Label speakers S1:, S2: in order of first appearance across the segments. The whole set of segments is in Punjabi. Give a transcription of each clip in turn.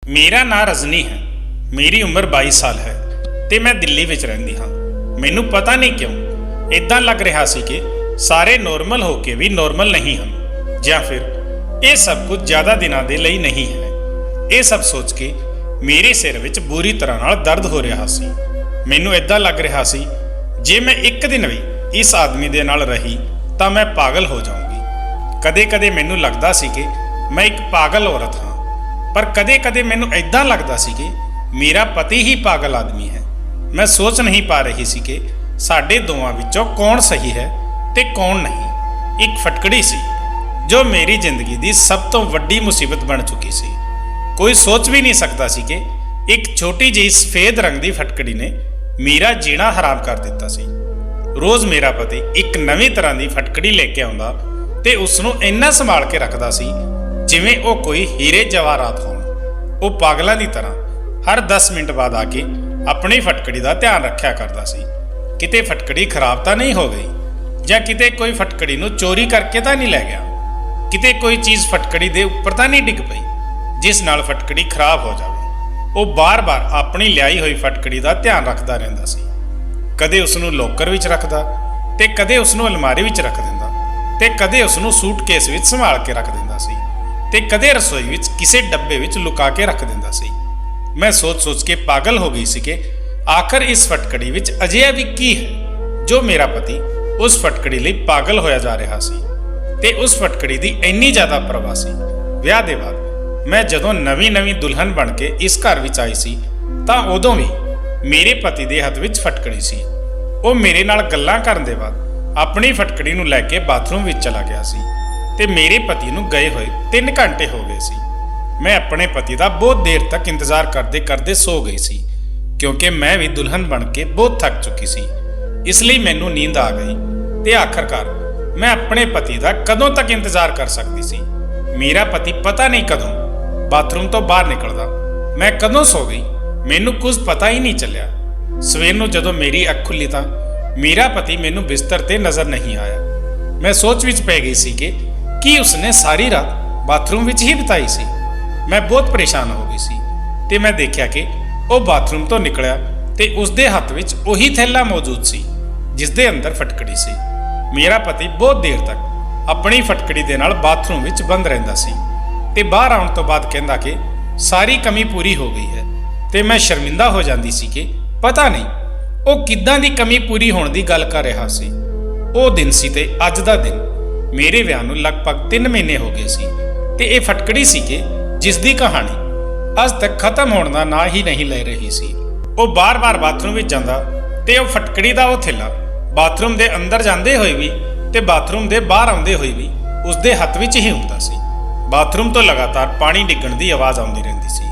S1: ਮੇਰਾ ਨਾਂ ਰਜਨੀ ਹੈ। ਮੇਰੀ ਉਮਰ 22 ਸਾਲ ਹੈ ਤੇ ਮੈਂ ਦਿੱਲੀ ਵਿੱਚ ਰਹਿੰਦੀ ਹਾਂ। ਮੈਨੂੰ ਪਤਾ ਨਹੀਂ ਕਿਉਂ ਇਦਾਂ ਲੱਗ ਰਿਹਾ ਸੀ ਕਿ ਸਾਰੇ ਨੋਰਮਲ ਹੋ ਕੇ ਵੀ ਨੋਰਮਲ ਨਹੀਂ ਹਨ, ਜਾਂ ਫਿਰ ਇਹ ਸਭ ਕੁਝ ਜ਼ਿਆਦਾ ਦਿਨਾਂ ਦੇ ਲਈ ਨਹੀਂ ਹੈ। ਇਹ ਸਭ ਸੋਚ ਕੇ ਮੇਰੇ ਸਿਰ ਵਿੱਚ ਬੁਰੀ ਤਰ੍ਹਾਂ ਨਾਲ ਦਰਦ ਹੋ ਰਿਹਾ ਸੀ। ਮੈਨੂੰ ਇਦਾਂ ਲੱਗ ਰਿਹਾ ਸੀ ਜੇ ਮੈਂ ਇੱਕ ਦਿਨ ਵੀ ਇਸ ਆਦਮੀ ਦੇ ਨਾਲ ਰਹੀ ਤਾਂ ਮੈਂ ਪਾਗਲ ਹੋ ਜਾਊਂਗੀ। ਕਦੇ-ਕਦੇ ਮੈਨੂੰ ਲੱਗਦਾ ਸੀ ਕਿ ਮੈਂ ਇੱਕ ਪਾਗਲ ਔਰਤ ਹਾਂ, ਪਰ ਕਦੇ-ਕਦੇ ਮੈਨੂੰ ਇਦਾਂ ਲੱਗਦਾ ਸੀ ਕਿ ਮੇਰਾ ਪਤੀ ਹੀ ਪਾਗਲ ਆਦਮੀ ਹੈ। ਮੈਂ ਸੋਚ ਨਹੀਂ ਪਾ ਰਹੀ ਸੀ ਕਿ ਸਾਡੇ ਦੋਵਾਂ ਵਿੱਚੋਂ ਕੌਣ ਸਹੀ ਹੈ ਤੇ ਕੌਣ ਨਹੀਂ। ਇੱਕ ਫਟਕੜੀ ਸੀ ਜੋ ਮੇਰੀ ਜ਼ਿੰਦਗੀ ਦੀ ਸਭ ਤੋਂ ਵੱਡੀ ਮੁਸੀਬਤ ਬਣ ਚੁੱਕੀ ਸੀ। ਕੋਈ ਸੋਚ ਵੀ ਨਹੀਂ ਸਕਦਾ ਸੀ ਕਿ ਇੱਕ ਛੋਟੀ ਜਿਹੀ ਸਫੇਦ ਰੰਗ ਦੀ ਫਟਕੜੀ ਨੇ ਮੇਰਾ ਜੀਣਾ ਹਰਾਮ ਕਰ ਦਿੱਤਾ ਸੀ। ਰੋਜ਼ ਮੇਰਾ ਪਤੀ ਇੱਕ ਨਵੀਂ ਤਰ੍ਹਾਂ ਦੀ ਫਟਕੜੀ ਲੈ ਕੇ ਆਉਂਦਾ ਤੇ ਉਸ ਨੂੰ ਇੰਨਾ ਸੰਭਾਲ ਕੇ ਰੱਖਦਾ ਸੀ ਜਿਵੇਂ ਉਹ ਕੋਈ ਹੀਰੇ ਜਵਾਹਰਾਤ ਹੋਣ। ਉਹ ਪਾਗਲਾਂ ਦੀ ਤਰ੍ਹਾਂ ਹਰ 10 ਮਿੰਟ ਬਾਅਦ ਆ ਕੇ ਆਪਣੀ ਫਟਕੜੀ ਦਾ ਧਿਆਨ ਰੱਖਿਆ ਕਰਦਾ ਸੀ। ਕਿਤੇ ਫਟਕੜੀ ਖਰਾਬ ਤਾਂ ਨਹੀਂ ਹੋ ਗਈ, ਜਾਂ ਕਿਤੇ ਕੋਈ ਫਟਕੜੀ ਨੂੰ ਚੋਰੀ ਕਰਕੇ ਤਾਂ ਨਹੀਂ ਲੈ ਗਿਆ, ਕਿਤੇ ਕੋਈ ਚੀਜ਼ ਫਟਕੜੀ ਦੇ ਉੱਪਰ ਤਾਂ ਨਹੀਂ ਡਿੱਗ ਪਈ ਜਿਸ ਨਾਲ ਫਟਕੜੀ ਖਰਾਬ ਹੋ ਜਾਵੇ। ਉਹ ਬਾਰ-ਬਾਰ ਆਪਣੀ ਲਿਆਈ ਹੋਈ ਫਟਕੜੀ ਦਾ ਧਿਆਨ ਰੱਖਦਾ ਰਹਿੰਦਾ ਸੀ। ਕਦੇ ਉਸ ਨੂੰ ਲੋਕਰ ਵਿੱਚ ਰੱਖਦਾ ਤੇ ਕਦੇ ਉਸ ਨੂੰ ਅਲਮਾਰੀ ਵਿੱਚ ਰੱਖ ਦਿੰਦਾ ਤੇ ਕਦੇ ਉਸ ਨੂੰ ਸੂਟਕੇਸ ਵਿੱਚ ਸੰਭਾਲ ਕੇ ਰੱਖ ਦਿੰਦਾ ਸੀ ਤੇ ਕਦੇ ਰਸੋਈ ਵਿੱਚ ਕਿਸੇ ਡੱਬੇ ਵਿੱਚ ਲੁਕਾ ਕੇ ਰੱਖ ਦਿੰਦਾ ਸੀ। ਮੈਂ ਸੋਚ-ਸੋਚ ਕੇ ਪਾਗਲ ਹੋ ਗਈ ਸੀ ਕਿ ਆਖਰ ਇਸ ਫਟਕੜੀ ਵਿੱਚ ਅਜਿਹਾ ਵੀ ਕੀ ਹੈ ਜੋ ਮੇਰਾ ਪਤੀ ਉਸ ਫਟਕੜੀ ਲਈ ਪਾਗਲ ਹੋਇਆ ਜਾ ਰਿਹਾ ਸੀ ਤੇ ਉਸ ਫਟਕੜੀ ਦੀ ਇੰਨੀ ਜ਼ਿਆਦਾ ਪਰਵਾਹ ਸੀ। ਵਿਆਹ ਦੇ ਬਾਅਦ ਮੈਂ ਜਦੋਂ ਨਵੀਂ ਦੁਲਹਨ ਬਣ ਕੇ ਇਸ ਘਰ ਵਿੱਚ ਆਈ ਸੀ ਤਾਂ ਉਦੋਂ ਵੀ ਮੇਰੇ ਪਤੀ ਦੇ ਹੱਥ ਵਿੱਚ ਫਟਕੜੀ ਸੀ। ਉਹ ਮੇਰੇ ਨਾਲ ਗੱਲਾਂ ਕਰਨ ਦੇ ਬਾਅਦ ਆਪਣੀ ਫਟਕੜੀ ਨੂੰ ਲੈ ਕੇ ਬਾਥਰੂਮ ਵਿੱਚ ਚਲਾ ਗਿਆ ਸੀ ਤੇ ਮੇਰੇ ਪਤੀ ਨੂੰ ਗਏ ਹੋਏ 3 ਘੰਟੇ ਹੋ ਗਏ ਸੀ। ਮੈਂ ਆਪਣੇ ਪਤੀ ਦਾ ਬਹੁਤ ਦੇਰ ਤੱਕ ਇੰਤਜ਼ਾਰ ਕਰਦੇ ਸੋ ਗਈ ਸੀ, ਕਿਉਂਕਿ ਮੈਂ ਵੀ ਦੁਲਹਨ ਬਣ ਕੇ ਬਹੁਤ ਥੱਕ ਚੁੱਕੀ ਸੀ। ਇਸ ਲਈ ਮੈਨੂੰ ਨੀਂਦ ਆ ਗਈ ਤੇ ਆਖਰਕਾਰ ਮੈਂ ਆਪਣੇ ਪਤੀ ਦਾ ਕਦੋਂ ਤੱਕ ਇੰਤਜ਼ਾਰ ਕਰ ਸਕਦੀ ਸੀ। ਮੇਰਾ ਪਤੀ ਪਤਾ ਨਹੀਂ ਕਦੋਂ ਬਾਥਰੂਮ ਤੋਂ ਬਾਹਰ ਨਿਕਲਦਾ, ਮੈਂ ਕਦੋਂ ਸੋ ਗਈ ਮੈਨੂੰ ਕੁਝ ਪਤਾ ਹੀ ਨਹੀਂ ਚੱਲਿਆ। ਸਵੇਰ ਨੂੰ ਜਦੋਂ ਮੇਰੀ ਅੱਖ ਖੁੱਲੀ ਤਾਂ ਮੇਰਾ ਪਤੀ ਮੈਨੂੰ ਬਿਸਤਰ ਤੇ ਨਜ਼ਰ ਨਹੀਂ ਆਇਆ। ਮੈਂ ਸੋਚ ਵਿੱਚ ਪੈ ਗਈ ਸੀ ਕਿ ਕੀ ਉਸਨੇ ਸਾਰੀ ਰਾਤ ਬਾਥਰੂਮ ਵਿੱਚ ਹੀ ਬਿਤਾਈ ਸੀ। ਮੈਂ ਬਹੁਤ ਪਰੇਸ਼ਾਨ ਹੋ ਗਈ ਸੀ ਤੇ ਮੈਂ ਦੇਖਿਆ ਕਿ ਉਹ ਬਾਥਰੂਮ ਤੋਂ ਨਿਕਲਿਆ ਤੇ ਉਸਦੇ ਹੱਥ ਵਿੱਚ ਉਹੀ ਥੈਲਾ ਮੌਜੂਦ ਸੀ ਜਿਸ ਦੇ ਅੰਦਰ ਫਟਕੜੀ ਸੀ। ਮੇਰਾ ਪਤੀ ਬਹੁਤ ਦੇਰ ਤੱਕ ਆਪਣੀ ਫਟਕੜੀ ਦੇ ਨਾਲ ਬਾਥਰੂਮ ਵਿੱਚ ਬੰਦ ਰਹਿੰਦਾ ਸੀ ਤੇ ਬਾਹਰ ਆਉਣ ਤੋਂ ਬਾਅਦ ਕਹਿੰਦਾ ਕਿ ਸਾਰੀ ਕਮੀ ਪੂਰੀ ਹੋ ਗਈ ਹੈ ਤੇ ਮੈਂ ਸ਼ਰਮਿੰਦਾ ਹੋ ਜਾਂਦੀ ਸੀ ਕਿ ਪਤਾ ਨਹੀਂ ਉਹ ਕਿੱਦਾਂ ਦੀ ਕਮੀ ਪੂਰੀ ਹੋਣ ਦੀ ਗੱਲ ਕਰ ਰਿਹਾ ਸੀ। ਉਹ ਦਿਨ ਸੀ ਤੇ ਅੱਜ ਦਾ ਦਿਨ ਮੇਰੇ ਵਿਆਹ ਨੂੰ ਲਗਭਗ 3 ਮਹੀਨੇ ਹੋ ਗਏ ਸੀ ਤੇ ਇਹ ਫਟਕੜੀ ਸੀ ਕਿ ਜਿਸ ਦੀ ਕਹਾਣੀ ਅੱਜ ਤੱਕ ਖਤਮ ਹੋਣ ਦਾ ਨਾਂ ਹੀ ਨਹੀਂ ਲੈ ਰਹੀ ਸੀ। ਉਹ ਬਾਰ-ਬਾਰ ਬਾਥਰੂਮ ਵਿੱਚ ਜਾਂਦਾ ਤੇ ਉਹ ਫਟਕੜੀ ਦਾ ਉਹ ਥੈਲਾ ਬਾਥਰੂਮ ਦੇ ਅੰਦਰ ਜਾਂਦੇ ਹੋਏ ਵੀ ਤੇ ਬਾਥਰੂਮ ਦੇ ਬਾਹਰ ਆਉਂਦੇ ਹੋਏ ਵੀ ਉਸਦੇ ਹੱਥ ਵਿੱਚ ਹੀ ਹੁੰਦਾ ਸੀ। ਬਾਥਰੂਮ ਤੋਂ ਲਗਾਤਾਰ ਪਾਣੀ ਡਿੱਗਣ ਦੀ ਆਵਾਜ਼ ਆਉਂਦੀ ਰਹਿੰਦੀ ਸੀ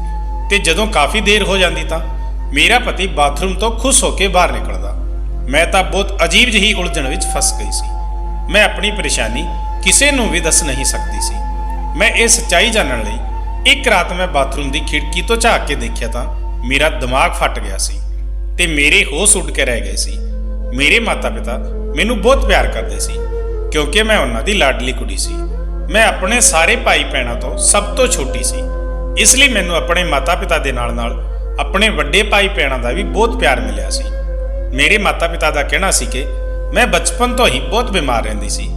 S1: ਤੇ ਜਦੋਂ ਕਾਫੀ ਦੇਰ ਹੋ ਜਾਂਦੀ ਤਾਂ ਮੇਰਾ ਪਤੀ ਬਾਥਰੂਮ ਤੋਂ ਖੁਸ਼ ਹੋ ਕੇ ਬਾਹਰ ਨਿਕਲਦਾ। ਮੈਂ ਤਾਂ ਬਹੁਤ ਅਜੀਬ ਜਿਹੀ ਉਲਝਣ ਵਿੱਚ ਫਸ ਗਈ ਸੀ। ਮੈਂ ਆਪਣੀ ਪਰੇਸ਼ਾਨੀ ਕਿਸੇ ਨੂੰ ਵੀ ਦੱਸ ਨਹੀਂ ਸਕਦੀ ਸੀ। ਮੈਂ ਇਹ ਸੱਚਾਈ ਜਾਣਨ ਲਈ ਇੱਕ ਰਾਤ ਮੈਂ ਬਾਥਰੂਮ ਦੀ ਖਿੜਕੀ ਤੋਂ ਝਾਕ ਕੇ ਦੇਖਿਆ ਤਾਂ ਮੇਰਾ ਦਿਮਾਗ ਫਟ ਗਿਆ ਸੀ ਤੇ ਮੇਰੇ ਹੋਸ਼ ਉੱਡ ਕੇ ਰਹਿ ਗਏ ਸੀ। ਮੇਰੇ ਮਾਤਾ-ਪਿਤਾ ਮੈਨੂੰ ਬਹੁਤ ਪਿਆਰ ਕਰਦੇ ਸੀ ਕਿਉਂਕਿ ਮੈਂ ਉਹਨਾਂ ਦੀ ਲਾਡਲੀ ਕੁੜੀ ਸੀ। ਮੈਂ ਆਪਣੇ ਸਾਰੇ ਭਾਈ ਭੈਣਾਂ ਤੋਂ ਸਭ ਤੋਂ ਛੋਟੀ ਸੀ, ਇਸ ਲਈ ਮੈਨੂੰ ਆਪਣੇ ਮਾਤਾ-ਪਿਤਾ ਦੇ ਨਾਲ ਆਪਣੇ ਵੱਡੇ ਭਾਈ ਭੈਣਾਂ ਦਾ ਵੀ ਬਹੁਤ ਪਿਆਰ ਮਿਲਿਆ ਸੀ। ਮੇਰੇ ਮਾਤਾ-ਪਿਤਾ ਦਾ ਕਹਿਣਾ ਸੀ ਕਿ ਮੈਂ ਬਚਪਨ ਤੋਂ ਹੀ ਬਹੁਤ ਬਿਮਾਰ ਰਹਿੰਦੀ ਸੀ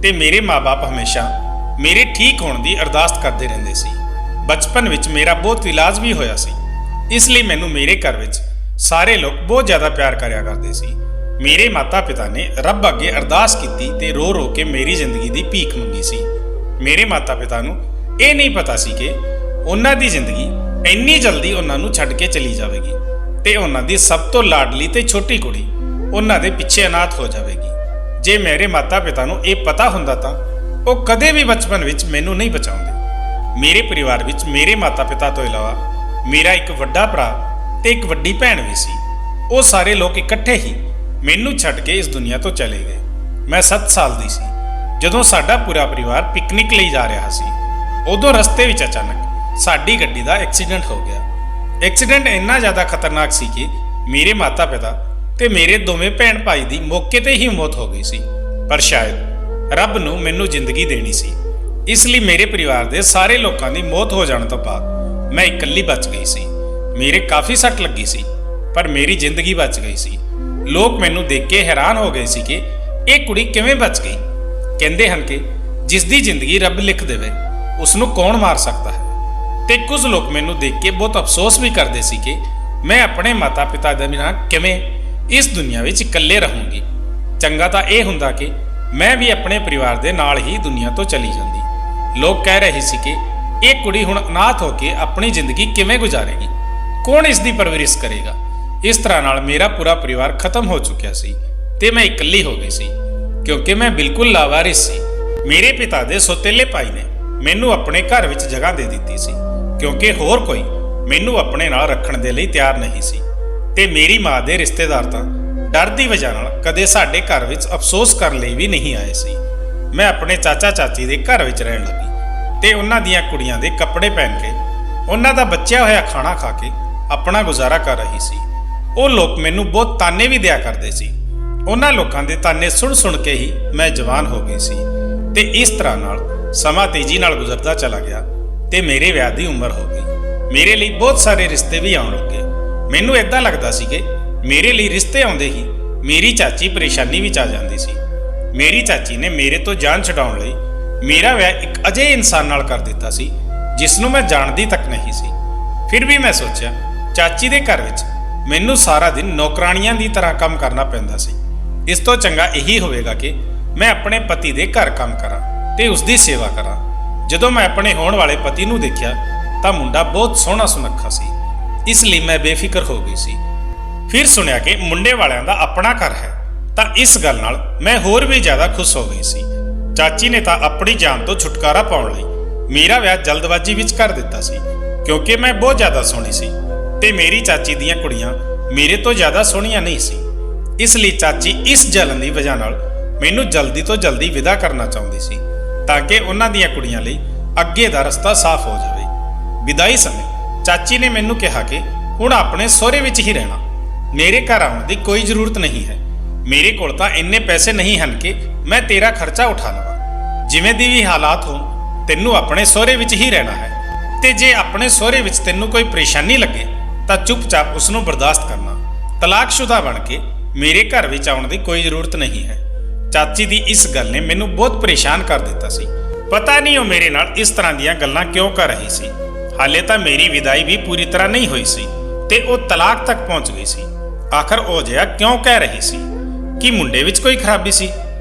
S1: ਤੇ ਮੇਰੇ ਮਾਪੇ ਹਮੇਸ਼ਾ ਮੇਰੇ ਠੀਕ ਹੋਣ ਦੀ ਅਰਦਾਸ ਕਰਦੇ ਰਹਿੰਦੇ ਸੀ। ਬਚਪਨ ਵਿੱਚ ਮੇਰਾ ਬਹੁਤ ਇਲਾਜ ਵੀ ਹੋਇਆ ਸੀ, ਇਸ ਲਈ ਮੈਨੂੰ ਮੇਰੇ ਘਰ ਵਿੱਚ ਸਾਰੇ ਲੋਕ ਬਹੁਤ ਜ਼ਿਆਦਾ ਪਿਆਰ ਕਰਿਆ ਕਰਦੇ ਸੀ। ਮੇਰੇ ਮਾਤਾ-ਪਿਤਾ ਨੇ ਰੱਬ ਅੱਗੇ ਅਰਦਾਸ ਕੀਤੀ ਤੇ ਰੋ ਕੇ ਮੇਰੀ ਜ਼ਿੰਦਗੀ ਦੀ ਭੀਖ ਮੰਗੀ ਸੀ। ਮੇਰੇ ਮਾਤਾ-ਪਿਤਾ ਨੂੰ ਇਹ ਨਹੀਂ ਪਤਾ ਸੀ ਕਿ ਉਹਨਾਂ ਦੀ ਜ਼ਿੰਦਗੀ ਇੰਨੀ ਜਲਦੀ ਉਹਨਾਂ ਨੂੰ ਛੱਡ ਕੇ ਚਲੀ ਜਾਵੇਗੀ ਤੇ ਉਹਨਾਂ ਦੀ ਸਭ ਤੋਂ ਲਾਡਲੀ ਤੇ ਛੋਟੀ ਕੁੜੀ ਉਹਨਾਂ ਦੇ ਪਿੱਛੇ ਅਨਾਥ ਹੋ ਜਾਵੇਗੀ। ਜੇ ਮੇਰੇ ਮਾਤਾ-ਪਿਤਾ ਨੂੰ ਇਹ ਪਤਾ ਹੁੰਦਾ ਤਾਂ ਉਹ ਕਦੇ ਵੀ ਬਚਪਨ ਵਿੱਚ ਮੈਨੂੰ ਨਹੀਂ ਬਚਾਉਂਦੇ। ਮੇਰੇ ਪਰਿਵਾਰ ਵਿੱਚ ਮੇਰੇ ਮਾਤਾ-ਪਿਤਾ ਤੋਂ ਇਲਾਵਾ ਮੇਰਾ ਇੱਕ ਵੱਡਾ ਭਰਾ ਤੇ ਇੱਕ ਵੱਡੀ ਭੈਣ ਵੀ ਸੀ। ਉਹ ਸਾਰੇ ਲੋਕ ਇਕੱਠੇ ਹੀ ਮੈਨੂੰ ਛੱਡ ਕੇ ਇਸ ਦੁਨੀਆ ਤੋਂ ਚਲੇ ਗਏ। ਮੈਂ 7 ਸਾਲ ਦੀ ਸੀ ਜਦੋਂ ਸਾਡਾ ਪੂਰਾ ਪਰਿਵਾਰ ਪਿਕਨਿਕ ਲਈ ਜਾ ਰਿਹਾ ਸੀ। ਉਦੋਂ ਰਸਤੇ ਵਿੱਚ ਅਚਾਨਕ ਸਾਡੀ ਗੱਡੀ ਦਾ ਐਕਸੀਡੈਂਟ ਹੋ ਗਿਆ। ਐਕਸੀਡੈਂਟ ਇੰਨਾ ਜ਼ਿਆਦਾ ਖਤਰਨਾਕ ਸੀ ਕਿ ਮੇਰੇ ਮਾਤਾ-ਪਿਤਾ ਤੇ ਮੇਰੇ ਦੋਵੇਂ ਭੈਣ ਭਾਈ ਦੀ ਮੌਕੇ ਤੇ ਹੀ ਮੌਤ ਹੋ ਗਈ ਸੀ। ਪਰ ਸ਼ਾਇਦ ਰੱਬ ਨੂੰ ਮੈਨੂੰ ਜ਼ਿੰਦਗੀ ਦੇਣੀ ਸੀ, ਇਸ ਲਈ ਮੇਰੇ ਪਰਿਵਾਰ ਦੇ ਸਾਰੇ ਲੋਕਾਂ ਦੀ ਮੌਤ ਹੋ ਜਾਣ ਤੋਂ ਬਾਅਦ मैं इकल्ली बच गई सी। मेरे काफ़ी सੱਟ ਲੱਗੀ ਸੀ, पर मेरी जिंदगी बच गई सी। लोग मैनू देख के हैरान हो गए सी कि ਇਹ ਕੁੜੀ ਕਿਵੇਂ ਬਚ ਗਈ। ਕਹਿੰਦੇ ਹਨ ਕਿ ਜਿਸ ਦੀ ਜ਼ਿੰਦਗੀ ਰੱਬ ਲਿਖ ਦੇਵੇ ਉਸ ਨੂੰ ਕੌਣ ਮਾਰ ਸਕਦਾ ਹੈ। ਤੇ ਕੁਝ ਲੋਕ ਮੈਨੂੰ ਦੇਖ ਕੇ ਬਹੁਤ ਅਫਸੋਸ ਵੀ ਕਰਦੇ ਸੀ ਕਿ ਮੈਂ ਆਪਣੇ ਮਾਤਾ ਪਿਤਾ ਦੇ ਬਿਨਾਂ ਕਿਵੇਂ ਇਸ ਦੁਨੀਆ ਵਿੱਚ ਇਕੱਲੇ ਰਹੂੰਗੀ। ਚੰਗਾ ਤਾਂ ਇਹ ਹੁੰਦਾ ਕਿ ਮੈਂ ਵੀ ਆਪਣੇ ਪਰਿਵਾਰ ਦੇ ਨਾਲ ਹੀ ਦੁਨੀਆ ਤੋਂ ਚਲੀ ਜਾਂਦੀ। ਲੋਕ ਕਹਿ ਰਹੇ ਸੀ ਕਿ ਇਹ ਕੁੜੀ ਹੁਣ ਅਨਾਥ ਹੋ ਕੇ ਆਪਣੀ ਜ਼ਿੰਦਗੀ ਕਿਵੇਂ ਗੁਜ਼ਾਰੇਗੀ, ਕੌਣ ਇਸ ਦੀ ਪਰਵਰਿਸ਼ ਕਰੇਗਾ। ਇਸ ਤਰ੍ਹਾਂ ਨਾਲ ਮੇਰਾ ਪੂਰਾ ਪਰਿਵਾਰ ਖਤਮ ਹੋ ਚੁੱਕਿਆ ਸੀ ਤੇ ਮੈਂ ਇਕੱਲੀ ਹੋ ਗਈ ਸੀ, ਕਿਉਂਕਿ ਮੈਂ ਬਿਲਕੁਲ ਲਾਵਾਰਿਸ ਸੀ। ਮੇਰੇ ਪਿਤਾ ਦੇ ਸੌਤੇਲੇ ਭਾਈ ਨੇ ਮੈਨੂੰ ਆਪਣੇ ਘਰ ਵਿੱਚ ਜਗ੍ਹਾ ਦੇ ਦਿੱਤੀ ਸੀ, ਕਿਉਂਕਿ ਹੋਰ ਕੋਈ ਮੈਨੂੰ ਆਪਣੇ ਨਾਲ ਰੱਖਣ ਦੇ ਲਈ ਤਿਆਰ ਨਹੀਂ ਸੀ। ਤੇ ਮੇਰੀ ਮਾਂ ਦੇ ਰਿਸ਼ਤੇਦਾਰ ਤਾਂ ਡਰ ਦੀ ਵਜ੍ਹਾ ਨਾਲ ਕਦੇ ਸਾਡੇ ਘਰ ਵਿੱਚ ਅਫਸੋਸ ਕਰਨ ਲਈ ਵੀ ਨਹੀਂ ਆਏ ਸੀ। ਮੈਂ ਆਪਣੇ ਚਾਚਾ ਚਾਚੀ ਦੇ ਘਰ ਵਿੱਚ ਰਹਿਣ ਲੱਗੀ ਤੇ ਉਹਨਾਂ ਦੀਆਂ ਕੁੜੀਆਂ ਦੇ ਕੱਪੜੇ ਪਹਿਨ ਕੇ, ਉਹਨਾਂ ਦਾ ਬਚਿਆ ਹੋਇਆ ਖਾਣਾ ਖਾ ਕੇ ਆਪਣਾ ਗੁਜ਼ਾਰਾ ਕਰ ਰਹੀ ਸੀ। ਉਹ ਲੋਕ ਮੈਨੂੰ ਬਹੁਤ ਤਾਨੇ ਵੀ ਦਿਆ ਕਰਦੇ ਸੀ। ਉਹਨਾਂ ਲੋਕਾਂ ਦੇ ਤਾਨੇ ਸੁਣ ਕੇ ਹੀ ਮੈਂ ਜਵਾਨ ਹੋ ਗਈ ਸੀ ਤੇ ਇਸ ਤਰ੍ਹਾਂ ਨਾਲ ਸਮਾਂ ਤੇਜ਼ੀ ਨਾਲ ਗੁਜ਼ਰਦਾ ਚਲਾ ਗਿਆ ਤੇ ਮੇਰੇ ਵਿਆਹ ਦੀ ਉਮਰ ਹੋ ਗਈ। ਮੇਰੇ ਲਈ ਬਹੁਤ ਸਾਰੇ ਰਿਸ਼ਤੇ ਵੀ ਆਉਣ ਲੱਗੇ। ਮੈਨੂੰ ਇਦਾਂ ਲੱਗਦਾ ਸੀ ਕਿ ਮੇਰੇ ਲਈ ਰਿਸ਼ਤੇ ਆਉਂਦੇ ਹੀ ਮੇਰੀ ਚਾਚੀ ਪਰੇਸ਼ਾਨੀ ਵਿੱਚ ਆ ਜਾਂਦੀ ਸੀ। ਮੇਰੀ ਚਾਚੀ ਨੇ ਮੇਰੇ ਤੋਂ ਜਾਨ ਛਡਾਉਣ ਲਈ ਮੇਰਾ ਵਿਆਹ ਇੱਕ ਅਜਿਹੇ ਇਨਸਾਨ ਨਾਲ ਕਰ ਦਿੱਤਾ ਸੀ ਜਿਸ ਨੂੰ ਮੈਂ ਜਾਣਦੀ ਤੱਕ ਨਹੀਂ ਸੀ। ਫਿਰ ਵੀ ਮੈਂ ਸੋਚਿਆ ਚਾਚੀ ਦੇ ਘਰ ਵਿੱਚ ਮੈਨੂੰ ਸਾਰਾ ਦਿਨ ਨੌਕਰਾਣੀਆਂ ਦੀ ਤਰ੍ਹਾਂ ਕੰਮ ਕਰਨਾ ਪੈਂਦਾ ਸੀ। ਇਸ ਤੋਂ ਚੰਗਾ ਇਹੀ ਹੋਵੇਗਾ ਕਿ ਮੈਂ ਆਪਣੇ ਪਤੀ ਦੇ ਘਰ ਕੰਮ ਕਰਾਂ ਤੇ ਉਸ ਦੀ ਸੇਵਾ ਕਰਾਂ। ਜਦੋਂ ਮੈਂ ਆਪਣੇ ਹੋਣ ਵਾਲੇ ਪਤੀ ਨੂੰ ਦੇਖਿਆ ਤਾਂ ਮੁੰਡਾ ਬਹੁਤ ਸੋਹਣਾ ਸੁਨੱਖਾ ਸੀ, ਇਸ ਲਈ ਮੈਂ ਬੇਫਿਕਰ ਹੋ ਗਈ ਸੀ। ਫਿਰ ਸੁਣਿਆ ਕਿ ਮੁੰਡੇ ਵਾਲਿਆਂ ਦਾ ਆਪਣਾ ਘਰ ਹੈ ਤਾਂ ਇਸ ਗੱਲ ਨਾਲ ਮੈਂ ਹੋਰ ਵੀ ਜ਼ਿਆਦਾ ਖੁਸ਼ ਹੋ ਗਈ ਸੀ। ਚਾਚੀ ਨੇ ਤਾਂ ਆਪਣੀ ਜਾਨ ਤੋਂ ਛੁਟਕਾਰਾ ਪਾਉਣ ਲਈ ਮੇਰਾ ਵਿਆਹ ਜਲਦਬਾਜ਼ੀ ਵਿੱਚ ਕਰ ਦਿੱਤਾ ਸੀ, ਕਿਉਂਕਿ ਮੈਂ ਬਹੁਤ ਜ਼ਿਆਦਾ ਸੋਹਣੀ ਸੀ ਤੇ ਮੇਰੀ ਚਾਚੀ ਦੀਆਂ ਕੁੜੀਆਂ ਮੇਰੇ ਤੋਂ ਜ਼ਿਆਦਾ ਸੋਹਣੀਆਂ ਨਹੀਂ ਸੀ। ਇਸ ਲਈ ਚਾਚੀ ਇਸ ਜਲਨ ਦੀ ਵਜ੍ਹਾ ਨਾਲ ਮੈਨੂੰ ਜਲਦੀ ਤੋਂ ਜਲਦੀ ਵਿਦਾ ਕਰਨਾ ਚਾਹੁੰਦੀ ਸੀ ਤਾਂ ਕਿ ਉਹਨਾਂ ਦੀਆਂ ਕੁੜੀਆਂ ਲਈ ਅੱਗੇ ਦਾ ਰਸਤਾ ਸਾਫ਼ ਹੋ ਜਾਵੇ। ਵਿਦਾਈ ਸਮੇਂ ਚਾਚੀ ਨੇ ਮੈਨੂੰ ਕਿਹਾ ਕਿ ਹੁਣ ਆਪਣੇ ਸਹੁਰੇ ਵਿੱਚ ਹੀ ਰਹਿਣਾ, ਮੇਰੇ ਘਰ ਆਉਣ ਦੀ ਕੋਈ ਜ਼ਰੂਰਤ ਨਹੀਂ ਹੈ। ਮੇਰੇ ਕੋਲ ਤਾਂ ਇੰਨੇ ਪੈਸੇ ਨਹੀਂ ਹਨ ਕਿ ਮੈਂ ਤੇਰਾ ਖਰਚਾ ਉਠਾ ਲਵਾਂ। ਜਿਵੇਂ ਦੀ ਵੀ ਹਾਲਾਤ ਹੋਣ ਤੈਨੂੰ ਆਪਣੇ ਸਹੁਰੇ ਵਿੱਚ ਹੀ ਰਹਿਣਾ ਹੈ ਤੇ ਜੇ ਆਪਣੇ ਸਹੁਰੇ ਵਿੱਚ ਤੈਨੂੰ ਕੋਈ ਪਰੇਸ਼ਾਨੀ ਲੱਗੇ ਤਾਂ ਚੁੱਪਚਾਪ ਉਸ ਨੂੰ ਬਰਦਾਸ਼ਤ ਕਰਨਾ। ਤਲਾਕਸ਼ੁਦਾ ਬਣ ਕੇ ਮੇਰੇ ਘਰ ਵਿੱਚ ਆਉਣ ਦੀ ਕੋਈ ਜ਼ਰੂਰਤ ਨਹੀਂ ਹੈ। ਚਾਚੀ ਦੀ ਇਸ ਗੱਲ ਨੇ ਮੈਨੂੰ ਬਹੁਤ ਪਰੇਸ਼ਾਨ ਕਰ ਦਿੱਤਾ ਸੀ। ਪਤਾ ਨਹੀਂ ਉਹ ਮੇਰੇ ਨਾਲ ਇਸ ਤਰ੍ਹਾਂ ਦੀਆਂ ਗੱਲਾਂ ਕਿਉਂ ਕਰ ਰਹੀ ਸੀ। ਹਾਲੇ ਤਾਂ ਮੇਰੀ ਵਿਦਾਈ ਵੀ ਪੂਰੀ ਤਰ੍ਹਾਂ ਨਹੀਂ ਹੋਈ ਸੀ ਤੇ ਉਹ ਤਲਾਕ ਤੱਕ ਪਹੁੰਚ ਗਈ ਸੀ। ਆਖਰ ਉਹ ਜਿਹਾ ਕਿਉਂ ਕਹਿ ਰਹੀ ਸੀ? ਕਿ ਮੁੰਡੇ ਵਿੱਚ ਕੋਈ ਖਰਾਬੀ ਸੀ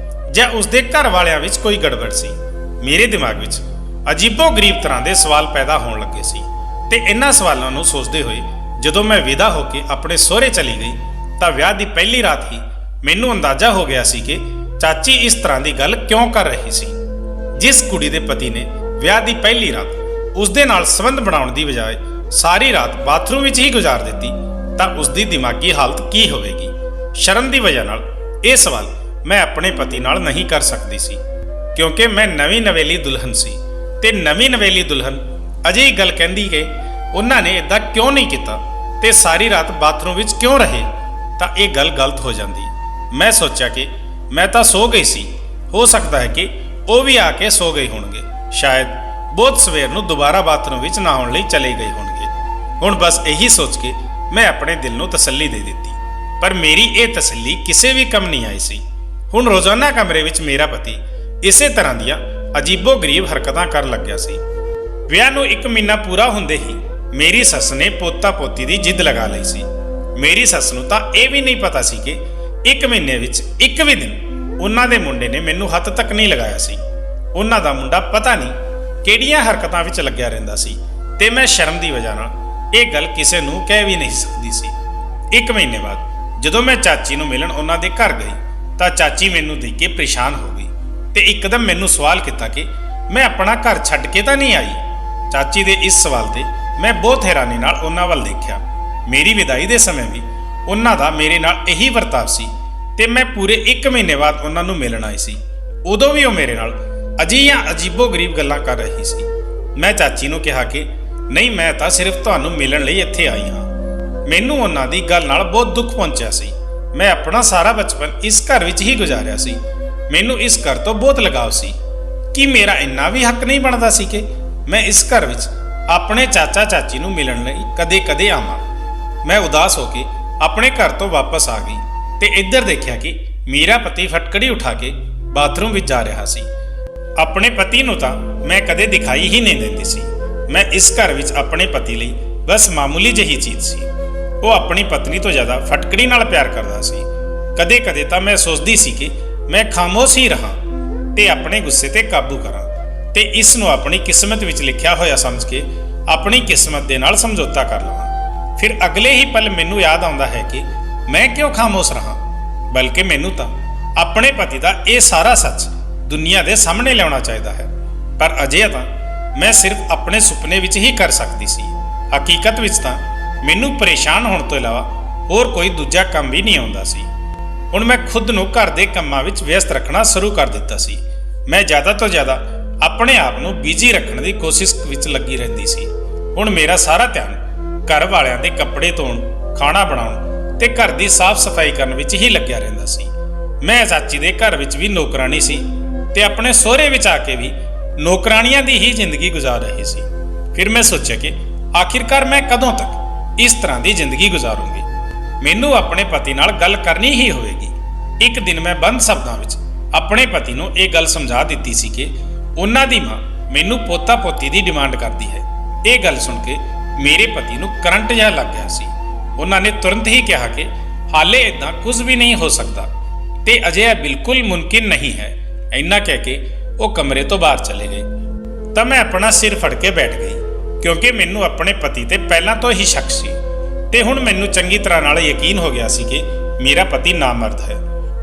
S1: ਜਾਂ ਉਸਦੇ ਘਰ ਵਾਲਿਆਂ ਵਿੱਚ ਕੋਈ ਗੜਬੜ ਸੀ? ਮੇਰੇ ਦਿਮਾਗ ਵਿੱਚ ਅਜੀਬੋ-ਗਰੀਬ ਤਰ੍ਹਾਂ ਦੇ ਸਵਾਲ ਪੈਦਾ ਹੋਣ ਲੱਗੇ ਸੀ ਤੇ ਇਹਨਾਂ ਸਵਾਲਾਂ ਨੂੰ ਸੋਚਦੇ ਹੋਏ ਜਦੋਂ ਮੈਂ ਵਿਦਾ ਹੋ ਕੇ ਆਪਣੇ ਸਹੁਰੇ ਚਲੀ ਗਈ ਤਾਂ ਵਿਆਹ ਦੀ ਪਹਿਲੀ ਰਾਤ ਹੀ ਮੈਨੂੰ ਅੰਦਾਜ਼ਾ ਹੋ ਗਿਆ ਸੀ ਕਿ ਚਾਚੀ ਇਸ ਤਰ੍ਹਾਂ ਦੀ ਗੱਲ ਕਿਉਂ ਕਰ ਰਹੀ ਸੀ। ਜਿਸ ਕੁੜੀ ਦੇ ਪਤੀ ਨੇ ਵਿਆਹ ਦੀ ਪਹਿਲੀ ਰਾਤ ਉਸਦੇ ਨਾਲ ਸੰਬੰਧ ਬਣਾਉਣ ਦੀ ਬਜਾਏ ਸਾਰੀ ਰਾਤ ਬਾਥਰੂਮ ਵਿੱਚ ਹੀ ਗੁਜ਼ਾਰ ਦਿੱਤੀ ਤਾਂ ਉਸਦੀ ਦਿਮਾਗੀ ਹਾਲਤ ਕੀ ਹੋਵੇਗੀ। ਸ਼ਰਮ ਦੀ ਵਜ੍ਹਾ ਨਾਲ ਇਹ ਸਵਾਲ ਮੈਂ ਆਪਣੇ ਪਤੀ ਨਾਲ ਨਹੀਂ ਕਰ ਸਕਦੀ ਸੀ, ਕਿਉਂਕਿ ਮੈਂ ਨਵੀਂ ਨਵੇਲੀ ਦੁਲਹਨ ਸੀ ਤੇ ਨਵੀਂ ਨਵੇਲੀ ਦੁਲਹਨ ਅਜਿਹੀ ਗੱਲ ਕਹਿੰਦੀ ਕਿ ਉਹਨਾਂ ਨੇ ਇਦਾਂ ਕਿਉਂ ਨਹੀਂ ਕੀਤਾ ਤੇ ਸਾਰੀ ਰਾਤ ਬਾਥਰੂਮ ਵਿੱਚ ਕਿਉਂ ਰਹੇ ਤਾਂ ਇਹ ਗੱਲ ਗਲਤ ਹੋ ਜਾਂਦੀ। ਮੈਂ ਸੋਚਿਆ ਕਿ ਮੈਂ ਤਾਂ ਸੋ ਗਈ ਸੀ, ਹੋ ਸਕਦਾ ਹੈ ਕਿ ਉਹ ਵੀ ਆ ਕੇ ਸੋ ਗਏ ਹੋਣਗੇ। ਸ਼ਾਇਦ ਬਹੁਤ ਸਵੇਰ ਨੂੰ ਦੁਬਾਰਾ ਬਾਥਰੂਮ ਵਿੱਚ ਨਹਾਉਣ ਲਈ ਚਲੇ ਗਏ ਹੋਣਗੇ। ਹੁਣ ਬਸ ਇਹੀ ਸੋਚ ਕੇ ਮੈਂ ਆਪਣੇ ਦਿਲ ਨੂੰ ਤਸੱਲੀ ਦੇ ਦਿੱਤੀ, ਪਰ ਮੇਰੀ ਇਹ ਤਸੱਲੀ ਕਿਸੇ ਵੀ ਕੰਮ ਨਹੀਂ ਆਈ ਸੀ। ਹੁਣ ਰੋਜ਼ਾਨਾ ਕਮਰੇ ਵਿੱਚ ਮੇਰਾ ਪਤੀ ਇਸੇ ਤਰ੍ਹਾਂ ਦੀਆਂ ਅਜੀਬੋ-ਗਰੀਬ ਹਰਕਤਾਂ ਕਰਨ ਲੱਗਿਆ ਸੀ। ਵਿਆਹ ਨੂੰ 1 ਮਹੀਨਾ ਪੂਰਾ ਹੁੰਦੇ ਹੀ ਮੇਰੀ ਸੱਸ ਨੇ ਪੋਤਾ ਪੋਤੀ ਦੀ ਜਿੱਦ ਲਗਾ ਲਈ ਸੀ। ਮੇਰੀ ਸੱਸ ਨੂੰ ਤਾਂ ਇਹ ਵੀ ਨਹੀਂ ਪਤਾ ਸੀ ਕਿ 1 ਮਹੀਨੇ ਵਿੱਚ ਇੱਕ ਵੀ ਦਿਨ ਉਹਨਾਂ ਦੇ ਮੁੰਡੇ ਨੇ ਮੈਨੂੰ ਹੱਥ ਤੱਕ ਨਹੀਂ ਲਗਾਇਆ ਸੀ। ਉਹਨਾਂ ਦਾ ਮੁੰਡਾ ਪਤਾ ਨਹੀਂ ਕਿਹੜੀਆਂ ਹਰਕਤਾਂ ਵਿੱਚ ਲੱਗਿਆ ਰਹਿੰਦਾ ਸੀ ਤੇ ਮੈਂ ਸ਼ਰਮ ਦੀ ਵਜ੍ਹਾ ਨਾਲ ਇਹ ਗੱਲ ਕਿਸੇ ਨੂੰ ਕਹਿ ਵੀ ਨਹੀਂ ਸਕਦੀ ਸੀ। 1 ਮਹੀਨੇ ਬਾਅਦ ਜਦੋਂ ਮੈਂ ਚਾਚੀ ਨੂੰ ਮਿਲਣ ਉਹਨਾਂ ਦੇ ਘਰ ਗਈ ਤਾਂ ਚਾਚੀ ਮੈਨੂੰ ਦੇਖ ਕੇ ਪਰੇਸ਼ਾਨ ਹੋ ਗਈ ਤੇ ਇੱਕਦਮ ਮੈਨੂੰ ਸਵਾਲ ਕੀਤਾ ਕਿ ਮੈਂ ਆਪਣਾ ਘਰ ਛੱਡ ਕੇ ਤਾਂ ਨਹੀਂ ਆਈ। ਚਾਚੀ ਦੇ ਇਸ ਸਵਾਲ ਤੇ ਮੈਂ ਬਹੁਤ ਹੈਰਾਨੀ ਨਾਲ ਉਹਨਾਂ ਵੱਲ ਦੇਖਿਆ। ਮੇਰੀ ਵਿਦਾਈ ਦੇ ਸਮੇਂ ਵੀ ਉਹਨਾਂ ਦਾ ਮੇਰੇ ਨਾਲ ਇਹੀ ਵਰਤਾਵ ਸੀ ਤੇ ਮੈਂ ਪੂਰੇ 1 ਮਹੀਨੇ ਬਾਅਦ ਉਹਨਾਂ ਨੂੰ ਮਿਲਣ ਆਈ ਸੀ। ਉਦੋਂ ਵੀ ਉਹ ਮੇਰੇ ਨਾਲ ਅਜਿਹੀਆਂ ਅਜੀਬੋ-ਗਰੀਬ ਗੱਲਾਂ ਕਰ ਰਹੀ ਸੀ। ਮੈਂ ਚਾਚੀ ਨੂੰ ਕਿਹਾ ਕਿ ਨਹੀਂ, ਮੈਂ ਤਾਂ ਸਿਰਫ ਤੁਹਾਨੂੰ ਮਿਲਣ ਲਈ ਇੱਥੇ ਆਈ ਹਾਂ। ਮੈਨੂੰ ਉਹਨਾਂ ਦੀ ਗੱਲ ਨਾਲ ਬਹੁਤ ਦੁੱਖ ਪਹੁੰਚਿਆ ਸੀ। ਮੈਂ ਆਪਣਾ ਸਾਰਾ ਬਚਪਨ ਇਸ ਘਰ ਵਿੱਚ ਹੀ ਗੁਜ਼ਾਰਿਆ ਸੀ। ਮੈਨੂੰ ਇਸ ਘਰ ਤੋਂ ਬਹੁਤ ਲਗਾਵ ਸੀ। ਕੀ ਮੇਰਾ ਇੰਨਾ ਵੀ ਹੱਕ ਨਹੀਂ ਬਣਦਾ ਸੀ ਕਿ ਮੈਂ ਇਸ ਘਰ ਵਿੱਚ ਆਪਣੇ ਚਾਚਾ ਚਾਚੀ ਨੂੰ ਮਿਲਣ ਲਈ ਕਦੇ-ਕਦੇ ਆਵਾਂ। ਮੈਂ ਉਦਾਸ ਹੋ ਕੇ ਆਪਣੇ ਘਰ ਤੋਂ ਵਾਪਸ ਆ ਗਈ ਤੇ ਇੱਧਰ ਦੇਖਿਆ ਕਿ ਮੇਰਾ ਪਤੀ ਫਟਕੜੀ ਉਠਾ ਕੇ ਬਾਥਰੂਮ ਵਿੱਚ ਜਾ ਰਿਹਾ ਸੀ। ਆਪਣੇ ਪਤੀ ਨੂੰ ਤਾਂ ਮੈਂ ਕਦੇ ਦਿਖਾਈ ਹੀ ਨਹੀਂ ਦਿੰਦੀ ਸੀ। ਮੈਂ ਇਸ ਘਰ ਵਿੱਚ ਆਪਣੇ ਪਤੀ ਲਈ ਬਸ ਮਾਮੂਲੀ ਜਿਹੀ ਚੀਜ਼ ਸੀ। ਉਹ ਆਪਣੀ ਪਤਨੀ ਤੋਂ ਜ਼ਿਆਦਾ ਫਟਕੜੀ ਨਾਲ ਪਿਆਰ ਕਰਦਾ ਸੀ। ਕਦੇ-ਕਦੇ ਤਾਂ ਮੈਂ ਸੋਚਦੀ ਸੀ ਕਿ ਮੈਂ ਖਾਮੋਸ਼ ਹੀ ਰਹਾਂ ਤੇ ਆਪਣੇ ਗੁੱਸੇ ਤੇ ਕਾਬੂ ਕਰਾਂ ਤੇ ਇਸ ਨੂੰ ਆਪਣੀ ਕਿਸਮਤ ਵਿੱਚ ਲਿਖਿਆ ਹੋਇਆ ਸਮਝ ਕੇ ਆਪਣੀ ਕਿਸਮਤ ਦੇ ਨਾਲ ਸਮਝੌਤਾ ਕਰ ਲਵਾਂ। ਫਿਰ ਅਗਲੇ ਹੀ ਪਲ ਮੈਨੂੰ ਯਾਦ ਆਉਂਦਾ ਹੈ ਕਿ ਮੈਂ ਕਿਉਂ ਖਾਮੋਸ਼ ਰਹਾਂ, ਬਲਕਿ ਮੈਨੂੰ ਤਾਂ ਆਪਣੇ ਪਤੀ ਦਾ ਇਹ ਸਾਰਾ ਸੱਚ ਦੁਨੀਆ ਦੇ ਸਾਹਮਣੇ ਲਿਆਉਣਾ ਚਾਹੀਦਾ ਹੈ। ਪਰ ਅਜੇ ਤਾਂ ਮੈਂ ਸਿਰਫ ਆਪਣੇ ਸੁਪਨੇ ਵਿੱਚ ਹੀ ਕਰ ਸਕਦੀ ਸੀ। ਹਕੀਕਤ ਵਿੱਚ ਤਾਂ ਮੈਨੂੰ ਪਰੇਸ਼ਾਨ ਹੋਣ ਤੋਂ ਇਲਾਵਾ ਹੋਰ ਕੋਈ ਦੂਜਾ ਕੰਮ ਵੀ ਨਹੀਂ ਆਉਂਦਾ ਸੀ। ਹੁਣ ਮੈਂ ਖੁਦ ਨੂੰ ਘਰ ਦੇ ਕੰਮਾਂ ਵਿੱਚ ਵਿਅਸਤ ਰੱਖਣਾ ਸ਼ੁਰੂ ਕਰ ਦਿੱਤਾ ਸੀ। ਮੈਂ ਜ਼ਿਆਦਾ ਤੋਂ ਜ਼ਿਆਦਾ ਆਪਣੇ ਆਪ ਨੂੰ ਬਿਜ਼ੀ ਰੱਖਣ ਦੀ ਕੋਸ਼ਿਸ਼ ਵਿੱਚ ਲੱਗੀ ਰਹਿੰਦੀ ਸੀ। ਹੁਣ ਮੇਰਾ ਸਾਰਾ ਧਿਆਨ ਘਰ ਵਾਲਿਆਂ ਦੇ ਕੱਪੜੇ ਧੋਣ, ਖਾਣਾ ਬਣਾਉਣ ਤੇ ਘਰ ਦੀ ਸਾਫ਼ ਸਫਾਈ ਕਰਨ ਵਿੱਚ ਹੀ ਲੱਗਿਆ ਰਹਿੰਦਾ ਸੀ। ਮੈਂ ਚਾਚੀ ਦੇ ਘਰ ਵਿੱਚ ਵੀ ਨੌਕਰਾਨੀ ਸੀ ਤੇ ਆਪਣੇ ਸਹੁਰੇ ਵਿੱਚ ਆ ਕੇ ਵੀ ਨੌਕਰਾਨੀਆਂ ਦੀ ਹੀ ਜ਼ਿੰਦਗੀ ਗੁਜ਼ਾਰ ਰਹੀ ਸੀ। ਫਿਰ ਮੈਂ ਸੋਚਿਆ ਕਿ ਆਖਿਰਕਾਰ ਮੈਂ ਕਦੋਂ ਤੱਕ ਇਸ ਤਰ੍ਹਾਂ ਦੀ ਜ਼ਿੰਦਗੀ ਗੁਜ਼ਾਰੂੰਗੀ। ਮੈਨੂੰ ਆਪਣੇ ਪਤੀ ਨਾਲ ਗੱਲ ਕਰਨੀ ਹੀ ਹੋਵੇਗੀ। ਇੱਕ ਦਿਨ ਮੈਂ ਬੰਦ ਸ਼ਬਦਾਂ ਵਿੱਚ ਆਪਣੇ ਪਤੀ ਨੂੰ ਇਹ ਗੱਲ ਸਮਝਾ ਦਿੱਤੀ ਸੀ ਕਿ ਉਹਨਾਂ ਦੀ ਮਾਂ ਮੈਨੂੰ ਪੋਤਾ ਪੋਤੀ ਦੀ ਡਿਮਾਂਡ ਕਰਦੀ ਹੈ। ਇਹ ਗੱਲ ਸੁਣ ਕੇ ਮੇਰੇ ਪਤੀ ਨੂੰ ਕਰੰਟ ਜਿਹਾ ਲੱਗ ਗਿਆ ਸੀ। ਉਹਨਾਂ ਨੇ ਤੁਰੰਤ ਹੀ ਕਿਹਾ ਕਿ ਹਾਲੇ ਇਦਾਂ ਕੁਝ ਵੀ ਨਹੀਂ ਹੋ ਸਕਦਾ ਤੇ ਅਜੇ ਇਹ ਬਿਲਕੁਲ ਮੁਮਕਿਨ ਨਹੀਂ ਹੈ। ਇੰਨਾ ਕਹਿ ਕੇ ਉਹ ਕਮਰੇ ਤੋਂ ਬਾਹਰ ਚਲੇ ਗਏ ਤਾਂ ਮੈਂ ਆਪਣਾ ਸਿਰ ਫੜ ਕੇ ਬੈਠ ਗਈ, ਕਿਉਂਕਿ ਮੈਨੂੰ ਆਪਣੇ ਪਤੀ ਤੇ ਪਹਿਲਾਂ ਤੋਂ ਹੀ ਸ਼ੱਕ ਸੀ ਤੇ ਹੁਣ ਮੈਨੂੰ ਚੰਗੀ ਤਰ੍ਹਾਂ ਨਾਲ ਯਕੀਨ ਹੋ ਗਿਆ ਸੀ ਕਿ ਮੇਰਾ ਪਤੀ ਨਾਮਰਦ ਹੈ।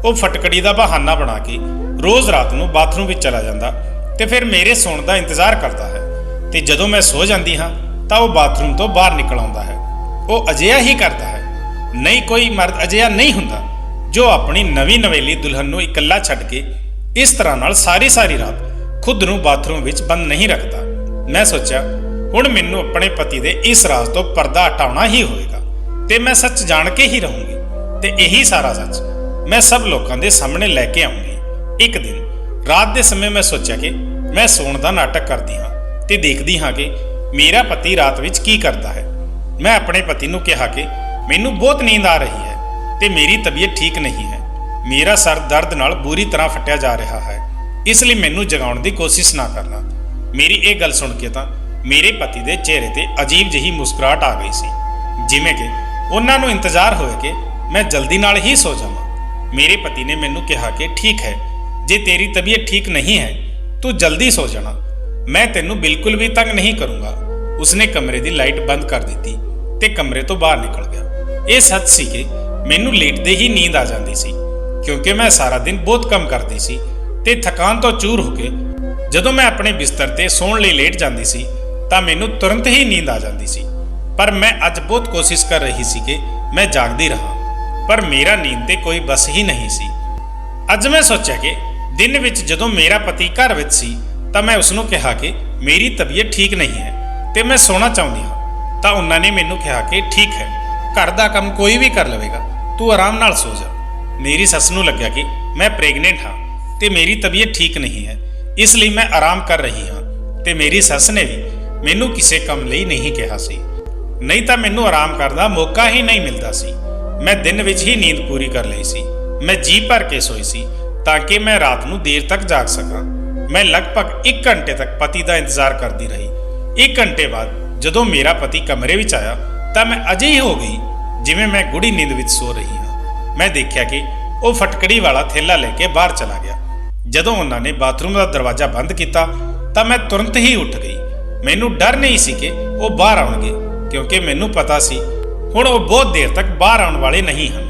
S1: ਉਹ ਫਟਕੜੀ ਦਾ ਬਹਾਨਾ ਬਣਾ ਕੇ ਰੋਜ਼ ਰਾਤ ਨੂੰ ਬਾਥਰੂਮ ਵਿੱਚ ਚਲਾ ਜਾਂਦਾ ਤੇ ਫਿਰ ਮੇਰੇ ਸੌਣ ਦਾ ਇੰਤਜ਼ਾਰ ਕਰਦਾ ਹੈ ਤੇ ਜਦੋਂ ਮੈਂ ਸੋ ਜਾਂਦੀ ਹਾਂ ਤਾਂ ਉਹ ਬਾਥਰੂਮ ਤੋਂ ਬਾਹਰ ਨਿਕਲ ਆਉਂਦਾ ਹੈ। ਉਹ ਅਜਿਹਾ ਹੀ ਕਰਦਾ ਹੈ। ਨਹੀਂ ਕੋਈ ਮਰਦ ਅਜਿਹਾ ਨਹੀਂ ਹੁੰਦਾ ਜੋ ਆਪਣੀ ਨਵੀਂ ਨਵੇਲੀ ਦੁਲਹਨ ਨੂੰ ਇਕੱਲਾ ਛੱਡ ਕੇ ਇਸ ਤਰ੍ਹਾਂ ਨਾਲ ਸਾਰੀ ਰਾਤ ਖੁਦ ਨੂੰ ਬਾਥਰੂਮ ਵਿੱਚ ਬੰਦ ਨਹੀਂ ਰੱਖਦਾ। ਮੈਂ ਸੋਚਿਆ ਹੁਣ ਮੈਨੂੰ ਆਪਣੇ ਪਤੀ ਦੇ ਇਸ ਰਾਜ਼ ਤੋਂ ਪਰਦਾ ਹਟਾਉਣਾ ਹੀ ਹੋਵੇਗਾ ਤੇ ਮੈਂ ਸੱਚ ਜਾਣ ਕੇ ਹੀ ਰਹੂੰਗੀ ਤੇ ਇਹੀ ਸਾਰਾ ਸੱਚ ਮੈਂ ਸਭ ਲੋਕਾਂ ਦੇ ਸਾਹਮਣੇ ਲੈ ਕੇ ਆਉਂਗੀ। ਇੱਕ ਦਿਨ ਰਾਤ ਦੇ ਸਮੇਂ ਮੈਂ ਸੋਚਿਆ ਕਿ ਮੈਂ ਸੌਣ ਦਾ ਨਾਟਕ ਕਰਦੀ ਹਾਂ ਤੇ ਦੇਖਦੀ ਹਾਂ ਕਿ ਮੇਰਾ ਪਤੀ ਰਾਤ ਵਿੱਚ ਕੀ ਕਰਦਾ ਹੈ। ਮੈਂ ਆਪਣੇ ਪਤੀ ਨੂੰ ਕਿਹਾ ਕਿ ਮੈਨੂੰ ਬਹੁਤ ਨੀਂਦ ਆ ਰਹੀ ਹੈ ਤੇ ਮੇਰੀ ਤਬੀਅਤ ਠੀਕ ਨਹੀਂ ਹੈ। ਮੇਰਾ ਸਰ ਦਰਦ ਨਾਲ ਬੁਰੀ ਤਰ੍ਹਾਂ ਫਟਿਆ ਜਾ ਰਿਹਾ ਹੈ, ਇਸ ਲਈ ਮੈਨੂੰ ਜਗਾਉਣ ਦੀ ਕੋਸ਼ਿਸ਼ ਨਾ ਕਰਨਾ। ਮੇਰੀ ਇਹ ਗੱਲ ਸੁਣ ਕੇ ਤਾਂ ਮੇਰੇ ਪਤੀ ਦੇ ਚਿਹਰੇ ਤੇ ਅਜੀਬ ਜਿਹੀ ਮੁਸਕਰਾਹਟ ਆ ਗਈ ਸੀ, ਜਿਵੇਂ ਕਿ ਉਹਨਾਂ ਨੂੰ ਇੰਤਜ਼ਾਰ ਹੋਵੇ ਕਿ ਮੈਂ ਜਲਦੀ ਨਾਲ ਹੀ ਸੋ ਜਾਵਾਂ। ਮੇਰੇ ਪਤੀ ਨੇ ਮੈਨੂੰ ਕਿਹਾ ਕਿ ਠੀਕ ਹੈ, ਜੇ ਤੇਰੀ ਤਬੀਅਤ ਠੀਕ ਨਹੀਂ ਹੈ ਤੂੰ ਜਲਦੀ ਸੋ ਜਾਣਾ, ਮੈਂ ਤੈਨੂੰ ਬਿਲਕੁਲ ਵੀ ਤੰਗ ਨਹੀਂ ਕਰੂੰਗਾ। ਉਸਨੇ ਕਮਰੇ ਦੀ ਲਾਈਟ ਬੰਦ ਕਰ ਦਿੱਤੀ ਤੇ ਕਮਰੇ ਤੋਂ ਬਾਹਰ ਨਿਕਲ ਗਿਆ। ਇਹ ਸੱਚ ਸੀ ਕਿ ਮੈਨੂੰ ਲੇਟਦੇ ਹੀ ਨੀਂਦ ਆ ਜਾਂਦੀ ਸੀ, ਕਿਉਂਕਿ ਮੈਂ ਸਾਰਾ ਦਿਨ ਬਹੁਤ ਕੰਮ ਕਰਦੀ ਸੀ ਤੇ ਥਕਾਨ ਤੋਂ ਚੂਰ ਹੋ ਕੇ ਜਦੋਂ ਮੈਂ ਆਪਣੇ ਬਿਸਤਰ ਤੇ ਸੌਣ ਲਈ ਲੇਟ ਜਾਂਦੀ ਸੀ ਤਾਂ ਮੈਨੂੰ ਤੁਰੰਤ ਹੀ ਨੀਂਦ ਆ ਜਾਂਦੀ ਸੀ। ਪਰ ਮੈਂ ਅੱਜ ਬਹੁਤ ਕੋਸ਼ਿਸ਼ ਕਰ ਰਹੀ ਸੀ ਕਿ ਮੈਂ ਜਾਗਦੀ ਰਹਾਂ, ਪਰ ਮੇਰਾ ਨੀਂਦ ਤੇ ਕੋਈ ਬਸ ਹੀ ਨਹੀਂ ਸੀ। ਅੱਜ ਮੈਂ ਸੋਚਿਆ ਕਿ ਦਿਨ ਵਿੱਚ ਜਦੋਂ ਮੇਰਾ ਪਤੀ ਘਰ ਵਿੱਚ ਸੀ ਤਾਂ ਮੈਂ ਉਸ ਨੂੰ ਕਿਹਾ ਕਿ ਮੇਰੀ ਤਬੀਅਤ ਠੀਕ ਨਹੀਂ ਹੈ ਤੇ ਮੈਂ ਸੌਣਾ ਚਾਹੁੰਦੀ ਹਾਂ। ਤਾਂ ਉਹਨਾਂ ਨੇ ਮੈਨੂੰ ਕਿਹਾ ਕਿ ਠੀਕ ਹੈ, ਘਰ ਦਾ ਕੰਮ ਕੋਈ ਵੀ ਕਰ ਲਵੇਗਾ, ਤੂੰ ਆਰਾਮ ਨਾਲ ਸੋ ਜਾ। ਮੇਰੀ ਸੱਸ ਨੂੰ ਲੱਗਿਆ ਕਿ ਮੈਂ ਪ੍ਰੈਗਨੈਂਟ ਹਾਂ ਤੇ ਮੇਰੀ ਤਬੀਅਤ ਠੀਕ ਨਹੀਂ ਹੈ, ਇਸ ਲਈ ਮੈਂ ਆਰਾਮ ਕਰ ਰਹੀ ਹਾਂ ਤੇ ਮੇਰੀ ਸੱਸ ਨੇ ਵੀ ਮੈਨੂੰ ਕਿਸੇ ਕੰਮ ਲਈ ਨਹੀਂ ਕਿਹਾ ਸੀ, ਨਹੀਂ ਤਾਂ ਮੈਨੂੰ ਆਰਾਮ ਕਰਨ ਦਾ ਮੌਕਾ ਹੀ ਨਹੀਂ ਮਿਲਦਾ ਸੀ। ਮੈਂ ਦਿਨ ਵਿੱਚ ਹੀ ਨੀਂਦ ਪੂਰੀ ਕਰ ਲਈ ਸੀ। ਮੈਂ ਜੀ ਭਰ ਕੇ ਸੋਈ ਸੀ ਤਾਂ ਕਿ ਮੈਂ ਰਾਤ ਨੂੰ ਦੇਰ ਤੱਕ ਜਾਗ ਸਕਾਂ। ਮੈਂ ਲਗਭਗ 1 ਘੰਟੇ ਤੱਕ ਪਤੀ ਦਾ ਇੰਤਜ਼ਾਰ ਕਰਦੀ ਰਹੀ। 1 ਘੰਟੇ ਬਾਅਦ ਜਦੋਂ ਮੇਰਾ ਪਤੀ ਕਮਰੇ ਵਿੱਚ ਆਇਆ ਤਾਂ ਮੈਂ ਅਜਿਹੀ ਹੋ ਗਈ ਜਿਵੇਂ ਮੈਂ ਗੂੜੀ ਨੀਂਦ ਵਿੱਚ ਸੋ ਰਹੀ ਹਾਂ। ਮੈਂ ਦੇਖਿਆ ਕਿ ਉਹ ਫਟਕੜੀ ਵਾਲਾ ਥੈਲਾ ਲੈ ਕੇ ਬਾਹਰ ਚਲਾ ਗਿਆ। ਜਦੋਂ ਉਹਨਾਂ ਨੇ ਬਾਥਰੂਮ ਦਾ ਦਰਵਾਜ਼ਾ ਬੰਦ ਕੀਤਾ ਤਾਂ ਮੈਂ ਤੁਰੰਤ ਹੀ ਉੱਠ ਗਈ। ਮੈਨੂੰ ਡਰ ਨਹੀਂ ਸੀ ਕਿ ਉਹ ਬਾਹਰ ਆਉਣਗੇ, ਕਿਉਂਕਿ ਮੈਨੂੰ ਪਤਾ ਸੀ ਹੁਣ ਉਹ ਬਹੁਤ ਦੇਰ ਤੱਕ ਬਾਹਰ ਆਉਣ ਵਾਲੇ ਨਹੀਂ ਹਨ।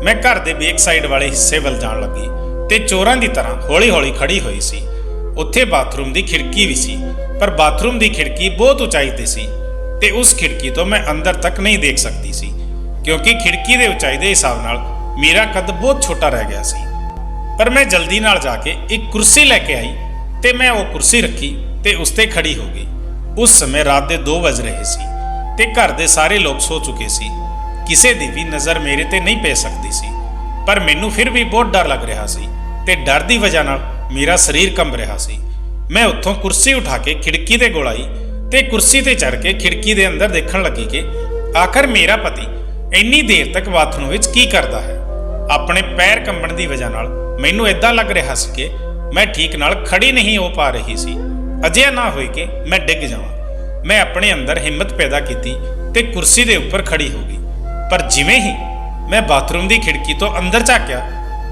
S1: ਮੈਂ ਘਰ ਦੇ ਬੈਕ ਸਾਈਡ ਵਾਲੇ ਹਿੱਸੇ ਵੱਲ ਜਾਣ ਲੱਗੀ ਤੇ ਚੋਰਾਂ ਦੀ ਤਰ੍ਹਾਂ ਹੌਲੀ-ਹੌਲੀ ਖੜੀ ਹੋਈ ਸੀ। ਉੱਥੇ ਬਾਥਰੂਮ ਦੀ ਖਿੜਕੀ ਵੀ ਸੀ, ਪਰ ਬਾਥਰੂਮ ਦੀ ਖਿੜਕੀ ਬਹੁਤ ਉਚਾਈ ਤੇ ਸੀ ਤੇ ਉਸ ਖਿੜਕੀ ਤੋਂ ਮੈਂ ਅੰਦਰ ਤੱਕ ਨਹੀਂ ਦੇਖ ਸਕਦੀ ਸੀ, ਕਿਉਂਕਿ ਖਿੜਕੀ ਦੇ ਉਚਾਈ ਦੇ ਹਿਸਾਬ ਨਾਲ ਮੇਰਾ ਕੱਦ ਬਹੁਤ ਛੋਟਾ ਰਹਿ ਗਿਆ ਸੀ। ਪਰ ਮੈਂ ਜਲਦੀ ਨਾਲ ਜਾ ਕੇ ਇੱਕ ਕੁਰਸੀ ਲੈ ਕੇ ਆਈ ਤੇ ਮੈਂ ਉਹ ਕੁਰਸੀ ਰੱਖੀ ਤੇ ਉਸ ਤੇ ਖੜੀ ਹੋ ਗਈ। ਉਸ ਸਮੇਂ ਰਾਤ ਦੇ 2 ਵਜ ਰਹੇ ਸੀ ਤੇ ਘਰ ਦੇ ਸਾਰੇ ਲੋਕ ਸੋ ਚੁੱਕੇ ਸੀ। ਕਿਸੇ ਦੀ ਵੀ ਨਜ਼ਰ ਮੇਰੇ ਤੇ ਨਹੀਂ ਪੈ ਸਕਦੀ ਸੀ, ਪਰ ਮੈਨੂੰ ਫਿਰ ਵੀ ਬਹੁਤ ਡਰ ਲੱਗ ਰਿਹਾ ਸੀ ਤੇ ਡਰ ਦੀ ਵਜ੍ਹਾ ਨਾਲ ਮੇਰਾ ਸਰੀਰ ਕੰਬ ਰਿਹਾ ਸੀ। ਮੈਂ ਉੱਥੋਂ ਕੁਰਸੀ ਉਠਾ ਕੇ ਖਿੜਕੀ ਦੇ ਕੋਲ ਆਈ ਤੇ ਕੁਰਸੀ ਤੇ ਚੜ ਕੇ ਖਿੜਕੀ ਦੇ ਅੰਦਰ ਦੇਖਣ ਲੱਗੀ ਕਿ ਆਖਰ ਮੇਰਾ ਪਤੀ ਇੰਨੀ ਦੇਰ ਤੱਕ ਬਾਥਰੂਮ ਵਿੱਚ ਕੀ ਕਰਦਾ ਹੈ। ਆਪਣੇ ਪੈਰ ਕੰਬਣ ਦੀ ਵਜ੍ਹਾ ਨਾਲ ਮੈਨੂੰ ਇਦਾਂ ਲੱਗ ਰਿਹਾ ਸੀ ਕਿ ਮੈਂ ਠੀਕ ਨਾਲ ਖੜੀ ਨਹੀਂ ਹੋ ਪਾ ਰਹੀ ਸੀ। ਅਜਿਹਾ ਨਾ ਹੋਏ ਕਿ ਮੈਂ ਡਿੱਗ ਜਾਵਾਂ। ਮੈਂ ਆਪਣੇ ਅੰਦਰ ਹਿੰਮਤ ਪੈਦਾ ਕੀਤੀ ਤੇ ਕੁਰਸੀ ਦੇ ਉੱਪਰ ਖੜੀ ਹੋ ਗਈ। ਪਰ ਜਿਵੇਂ ਹੀ ਮੈਂ ਬਾਥਰੂਮ ਦੀ ਖਿੜਕੀ ਤੋਂ ਅੰਦਰ ਝਾਕਿਆ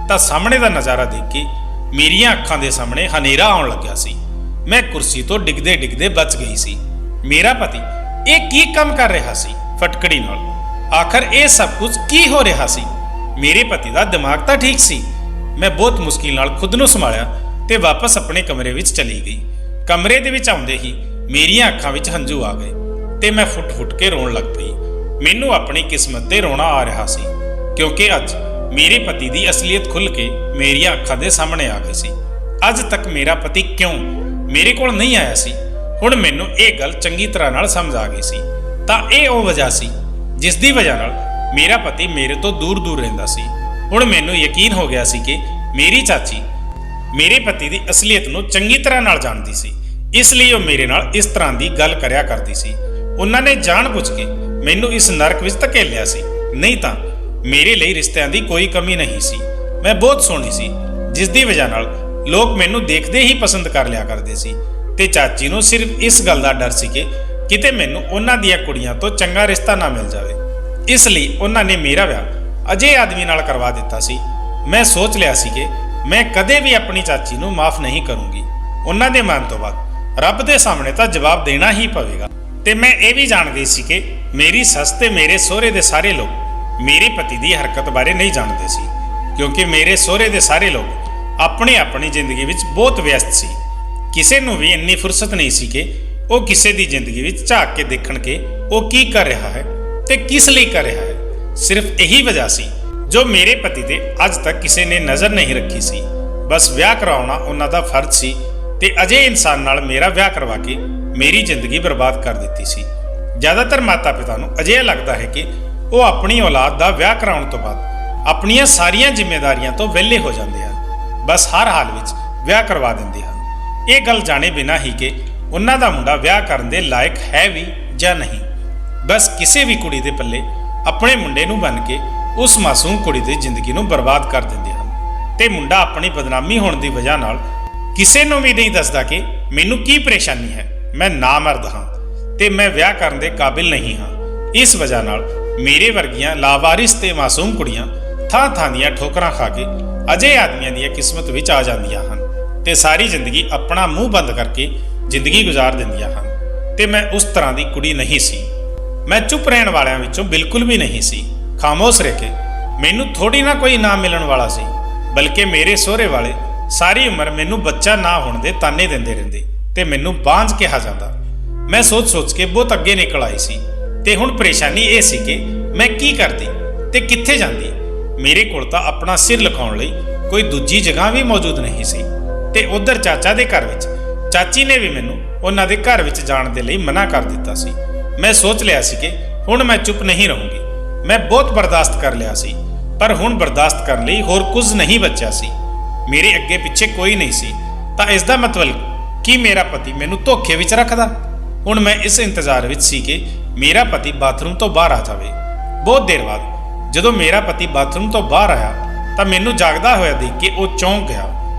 S1: ਤਾਂ ਸਾਹਮਣੇ ਦਾ ਨਜ਼ਾਰਾ ਦੇਖ ਕੇ ਮੇਰੀਆਂ ਅੱਖਾਂ ਦੇ ਸਾਹਮਣੇ ਹਨੇਰਾ ਆਉਣ ਲੱਗਿਆ ਸੀ। ਮੈਂ ਕੁਰਸੀ ਤੋਂ ਡਿੱਗਦੇ ਡਿੱਗਦੇ ਬਚ ਗਈ ਸੀ। ਮੇਰਾ ਪਤੀ ਇਹ ਕੀ ਕੰਮ ਕਰ ਰਿਹਾ ਸੀ ਫਟਕੜੀ ਨਾਲ? ਆਖਰ ਇਹ ਸਭ ਕੁਝ ਕੀ ਹੋ ਰਿਹਾ ਸੀ? ਮੇਰੇ ਪਤੀ ਦਾ ਦਿਮਾਗ ਤਾਂ ਠੀਕ ਸੀ। ਮੈਂ ਬਹੁਤ ਮੁਸ਼ਕਿਲ ਨਾਲ ਖੁਦ ਨੂੰ ਸੰਭਾਲਿਆ ਤੇ ਵਾਪਸ ਆਪਣੇ ਕਮਰੇ ਵਿੱਚ ਚਲੀ ਗਈ। ਕਮਰੇ ਦੇ ਵਿੱਚ ਆਉਂਦੇ ਹੀ ਮੇਰੀਆਂ ਅੱਖਾਂ ਵਿੱਚ ਹੰਝੂ ਆ ਗਏ ਤੇ ਮੈਂ ਫੁੱਟ-ਫੁੱਟ ਕੇ ਰੋਣ ਲੱਗ ਪਈ। ਮੈਨੂੰ ਆਪਣੀ ਕਿਸਮਤ ਤੇ ਰੋਣਾ ਆ ਰਿਹਾ ਸੀ ਕਿਉਂਕਿ ਅੱਜ ਮੇਰੇ ਪਤੀ ਦੀ ਅਸਲੀਅਤ ਖੁੱਲ੍ਹ ਕੇ ਮੇਰੀਆਂ ਅੱਖਾਂ ਦੇ ਸਾਹਮਣੇ ਆ ਗਈ ਸੀ। ਅੱਜ ਤੱਕ ਮੇਰਾ ਪਤੀ ਕਿਉਂ ਮੇਰੇ ਕੋਲ ਨਹੀਂ ਆਇਆ ਸੀ? ਹੁਣ ਮੈਨੂੰ ਇਹ ਗੱਲ ਚੰਗੀ ਤਰ੍ਹਾਂ ਨਾਲ ਸਮਝ ਆ ਗਈ ਸੀ। ਤਾਂ ਇਹ ਉਹ ਵਜ੍ਹਾ ਸੀ ਜਿਸ ਦੀ ਵਜ੍ਹਾ ਨਾਲ ਮੇਰਾ ਪਤੀ ਮੇਰੇ ਤੋਂ ਦੂਰ-ਦੂਰ ਰਹਿੰਦਾ ਸੀ। ਹੁਣ ਮੈਨੂੰ ਯਕੀਨ ਹੋ ਗਿਆ ਸੀ ਕਿ ਮੇਰੀ ਚਾਚੀ ਮੇਰੇ ਪਤੀ ਦੀ ਅਸਲੀਅਤ ਨੂੰ ਚੰਗੀ ਤਰ੍ਹਾਂ ਨਾਲ ਜਾਣਦੀ ਸੀ, ਇਸ ਲਈ ਉਹ ਮੇਰੇ ਨਾਲ ਇਸ ਤਰ੍ਹਾਂ ਦੀ ਗੱਲ ਕਰਿਆ ਕਰਦੀ ਸੀ। ਉਹਨਾਂ ਨੇ ਜਾਣ-ਬੁੱਝ ਕੇ ਮੈਨੂੰ ਇਸ ਨਰਕ ਵਿੱਚ ਧਕੇਲਿਆ ਸੀ, ਨਹੀਂ ਤਾਂ ਮੇਰੇ ਲਈ ਰਿਸ਼ਤਿਆਂ ਦੀ ਕੋਈ ਕਮੀ ਨਹੀਂ ਸੀ। ਮੈਂ ਬਹੁਤ ਸੋਹਣੀ ਸੀ ਜਿਸ ਦੀ ਵਜ੍ਹਾ ਨਾਲ ਲੋਕ ਮੈਨੂੰ ਦੇਖਦੇ ਹੀ ਪਸੰਦ ਕਰ ਲਿਆ ਕਰਦੇ ਸੀ ਤੇ ਚਾਚੀ ਨੂੰ ਸਿਰਫ ਇਸ ਗੱਲ ਦਾ ਡਰ ਸੀ ਕਿ ਕਿਤੇ ਮੈਨੂੰ ਉਹਨਾਂ ਦੀਆਂ ਕੁੜੀਆਂ ਤੋਂ ਚੰਗਾ ਰਿਸ਼ਤਾ ਨਾ ਮਿਲ ਜਾਵੇ। ਇਸ ਲਈ ਉਹਨਾਂ ਨੇ ਮੇਰਾ ਵਿਆਹ ਅਜਿਹੇ ਆਦਮੀ ਨਾਲ ਕਰਵਾ ਦਿੱਤਾ ਸੀ। ਮੈਂ ਸੋਚ ਲਿਆ ਸੀ ਕਿ ਮੈਂ ਕਦੇ ਵੀ ਆਪਣੀ ਚਾਚੀ ਨੂੰ ਮਾਫ ਨਹੀਂ ਕਰੂੰਗੀ। ਉਹਨਾਂ ਦੇ ਮਰਨ ਤੋਂ ਬਾਅਦ ਰੱਬ ਦੇ ਸਾਹਮਣੇ ਤਾਂ ਜਵਾਬ ਦੇਣਾ ਹੀ ਪਵੇਗਾ। ਤੇ ਮੈਂ ਇਹ ਵੀ ਜਾਣ ਗਈ ਸੀ ਕਿ ਮੇਰੀ ਸੱਸ ਤੇ ਮੇਰੇ ਸਹੁਰੇ ਦੇ ਸਾਰੇ ਲੋਕ ਮੇਰੇ ਪਤੀ ਦੀ ਹਰਕਤ ਬਾਰੇ ਨਹੀਂ ਜਾਣਦੇ ਸੀ ਕਿਉਂਕਿ ਮੇਰੇ ਸਹੁਰੇ ਦੇ ਸਾਰੇ ਲੋਕ ਆਪਣੀ ਜ਼ਿੰਦਗੀ ਵਿੱਚ ਬਹੁਤ ਵਿਅਸਤ ਸੀ। ਕਿਸੇ ਨੂੰ ਵੀ ਇੰਨੀ ਫੁਰਸਤ ਨਹੀਂ ਸੀ ਕਿ ਉਹ ਕਿਸੇ ਦੀ ਜ਼ਿੰਦਗੀ ਵਿੱਚ ਝਾਕ ਕੇ ਦੇਖਣ ਕਿ ਉਹ ਕੀ ਕਰ ਰਿਹਾ ਹੈ ਤੇ ਕਿਸ ਲਈ ਕਰ ਰਿਹਾ ਹੈ। ਸਿਰਫ ਇਹੀ ਵਜ੍ਹਾ ਸੀ ਜੋ ਮੇਰੇ ਪਤੀ ਤੇ ਅੱਜ ਤੱਕ ਕਿਸੇ ਨੇ ਨਜ਼ਰ ਨਹੀਂ ਰੱਖੀ ਸੀ। ਬਸ ਵਿਆਹ ਕਰਾਉਣਾ ਉਹਨਾਂ ਦਾ ਫਰਜ਼ ਸੀ ਤੇ ਅਜੇ ਇਨਸਾਨ ਨਾਲ ਮੇਰਾ ਵਿਆਹ ਕਰਵਾ ਕੇ ਮੇਰੀ ਜ਼ਿੰਦਗੀ ਬਰਬਾਦ ਕਰ ਦਿੱਤੀ ਸੀ। ਜ਼ਿਆਦਾਤਰ ਮਾਤਾ-ਪਿਤਾ ਨੂੰ ਅਜਿਹਾ ਲੱਗਦਾ ਹੈ ਕਿ ਉਹ ਆਪਣੀ ਔਲਾਦ ਦਾ ਵਿਆਹ ਕਰਾਉਣ ਤੋਂ ਬਾਅਦ ਆਪਣੀਆਂ ਸਾਰੀਆਂ ਜ਼ਿੰਮੇਵਾਰੀਆਂ ਤੋਂ ਵਿਹਲੇ ਹੋ ਜਾਂਦੇ ਹਨ। ਬਸ ਹਰ ਹਾਲ ਵਿੱਚ ਵਿਆਹ ਕਰਵਾ ਦਿੰਦੇ ਹਨ, ਇਹ ਗੱਲ ਜਾਣੇ ਬਿਨਾਂ ਹੀ ਕਿ ਉਹਨਾਂ ਦਾ ਮੁੰਡਾ ਵਿਆਹ ਕਰਨ ਦੇ ਲਾਇਕ ਹੈ ਵੀ ਜਾਂ ਨਹੀਂ। ਬਸ ਕਿਸੇ ਵੀ ਕੁੜੀ ਦੇ ਪੱਲੇ ਆਪਣੇ ਮੁੰਡੇ ਨੂੰ ਬੰਨ੍ਹ ਕੇ ਉਸ ਮਾਸੂਮ ਕੁੜੀ ਦੀ ਜ਼ਿੰਦਗੀ ਨੂੰ ਬਰਬਾਦ ਕਰ ਦਿੰਦੇ ਹਨ ਤੇ ਮੁੰਡਾ ਆਪਣੀ ਬਦਨਾਮੀ ਹੋਣ ਦੀ ਵਜ੍ਹਾ ਨਾਲ ਕਿਸੇ ਨੂੰ ਵੀ ਨਹੀਂ ਦੱਸਦਾ ਕਿ ਮੈਨੂੰ ਕੀ ਪਰੇਸ਼ਾਨੀ ਹੈ, ਮੈਂ ਨਾਮਰਦ ਹਾਂ ਤੇ ਮੈਂ ਵਿਆਹ ਕਰਨ ਦੇ ਕਾਬਿਲ ਨਹੀਂ ਹਾਂ। ਇਸ ਵਜ੍ਹਾ ਨਾਲ ਮੇਰੇ ਵਰਗੀਆਂ ਲਾਵਾਰਿਸ ਤੇ ਮਾਸੂਮ ਕੁੜੀਆਂ ਥਾਂ-ਥਾਂ ਦੀਆਂ ਠੋਕਰਾਂ ਖਾ ਕੇ ਅਜਿਹੇ ਆਦਮੀਆਂ ਦੀਆਂ ਕਿਸਮਤ ਵਿੱਚ ਆ ਜਾਂਦੀਆਂ ਹਨ ਤੇ ਸਾਰੀ ਜ਼ਿੰਦਗੀ ਆਪਣਾ ਮੂੰਹ ਬੰਦ ਕਰਕੇ ਜ਼ਿੰਦਗੀ ਗੁਜ਼ਾਰ ਦਿੰਦੀਆਂ ਹਨ। ਤੇ ਮੈਂ ਉਸ ਤਰ੍ਹਾਂ ਦੀ ਕੁੜੀ ਨਹੀਂ ਸੀ। ਮੈਂ ਚੁੱਪ ਰਹਿਣ ਵਾਲਿਆਂ ਵਿੱਚੋਂ ਬਿਲਕੁਲ ਵੀ ਨਹੀਂ ਸੀ। ਖਾਮੋਸ਼ ਰਹਿ ਕੇ ਮੈਨੂੰ ਥੋੜੀ ਨਾ ਕੋਈ ਇਨਾਮ ਮਿਲਣ ਵਾਲਾ ਸੀ, ਬਲਕਿ ਮੇਰੇ ਸਹੁਰੇ ਵਾਲੇ ਸਾਰੀ ਉਮਰ ਮੈਨੂੰ ਬੱਚਾ ਨਾ ਹੋਣ ਦੇ ਤਾਨੇ ਦਿੰਦੇ ਰਹਿੰਦੇ ਤੇ ਮੈਨੂੰ ਬਾਂਝ ਕਿਹਾ ਜਾਂਦਾ। ਮੈਂ ਸੋਚ ਕੇ ਬਹੁਤ ਅੱਗੇ ਨਿਕਲ ਆਈ ਸੀ ਤੇ ਹੁਣ ਪਰੇਸ਼ਾਨੀ ਇਹ ਸੀ ਕਿ ਮੈਂ ਕੀ ਕਰਦੀ ਤੇ ਕਿੱਥੇ ਜਾਂਦੀ। ਮੇਰੇ ਕੋਲ ਤਾਂ ਆਪਣਾ ਸਿਰ ਲੁਕਾਉਣ ਲਈ ਕੋਈ ਦੂਜੀ ਜਗ੍ਹਾ ਵੀ ਮੌਜੂਦ ਨਹੀਂ ਸੀ ਤੇ ਉਧਰ ਚਾਚਾ ਦੇ ਘਰ ਵਿੱਚ ਚਾਚੀ ਨੇ ਵੀ ਮੈਨੂੰ ਉਹਨਾਂ ਦੇ ਘਰ ਵਿੱਚ ਜਾਣ ਦੇ ਲਈ ਮਨਾ ਕਰ ਦਿੱਤਾ ਸੀ। ਮੈਂ ਸੋਚ ਲਿਆ ਸੀ ਕਿ ਹੁਣ ਮੈਂ ਚੁੱਪ ਨਹੀਂ ਰਹੂੰਗੀ। ਮੈਂ ਬਹੁਤ ਬਰਦਾਸ਼ਤ ਕਰ ਲਿਆ ਸੀ, ਪਰ ਹੁਣ ਬਰਦਾਸ਼ਤ ਕਰਨ ਲਈ ਹੋਰ ਕੁਝ ਨਹੀਂ ਬਚਿਆ ਸੀ। ਮੇਰੇ ਅੱਗੇ ਪਿੱਛੇ ਕੋਈ ਨਹੀਂ ਸੀ ਤਾਂ ਇਸ ਦਾ ਮਤਲਬ ਕਿ ਮੇਰਾ ਪਤੀ ਮੈਨੂੰ ਧੋਖੇ ਵਿੱਚ ਰੱਖਦਾ। ਹੁਣ ਮੈਂ ਇਸ ਇੰਤਜ਼ਾਰ ਵਿੱਚ ਸੀ ਕਿ ਮੇਰਾ ਪਤੀ ਬਾਥਰੂਮ ਤੋਂ ਬਾਹਰ ਆ ਜਾਵੇ। ਬਹੁਤ ਦੇਰ ਬਾਅਦ ਜਦੋਂ ਮੇਰਾ ਪਤੀ ਬਾਥਰੂਮ ਤੋਂ ਬਾਹਰ ਆਇਆ ਤਾਂ ਮੈਨੂੰ ਜਾਗਦਾ ਹੋਇਆ ਦੇਖ ਕੇ ਉਹ ਚੌਂਕ ਗਿਆ।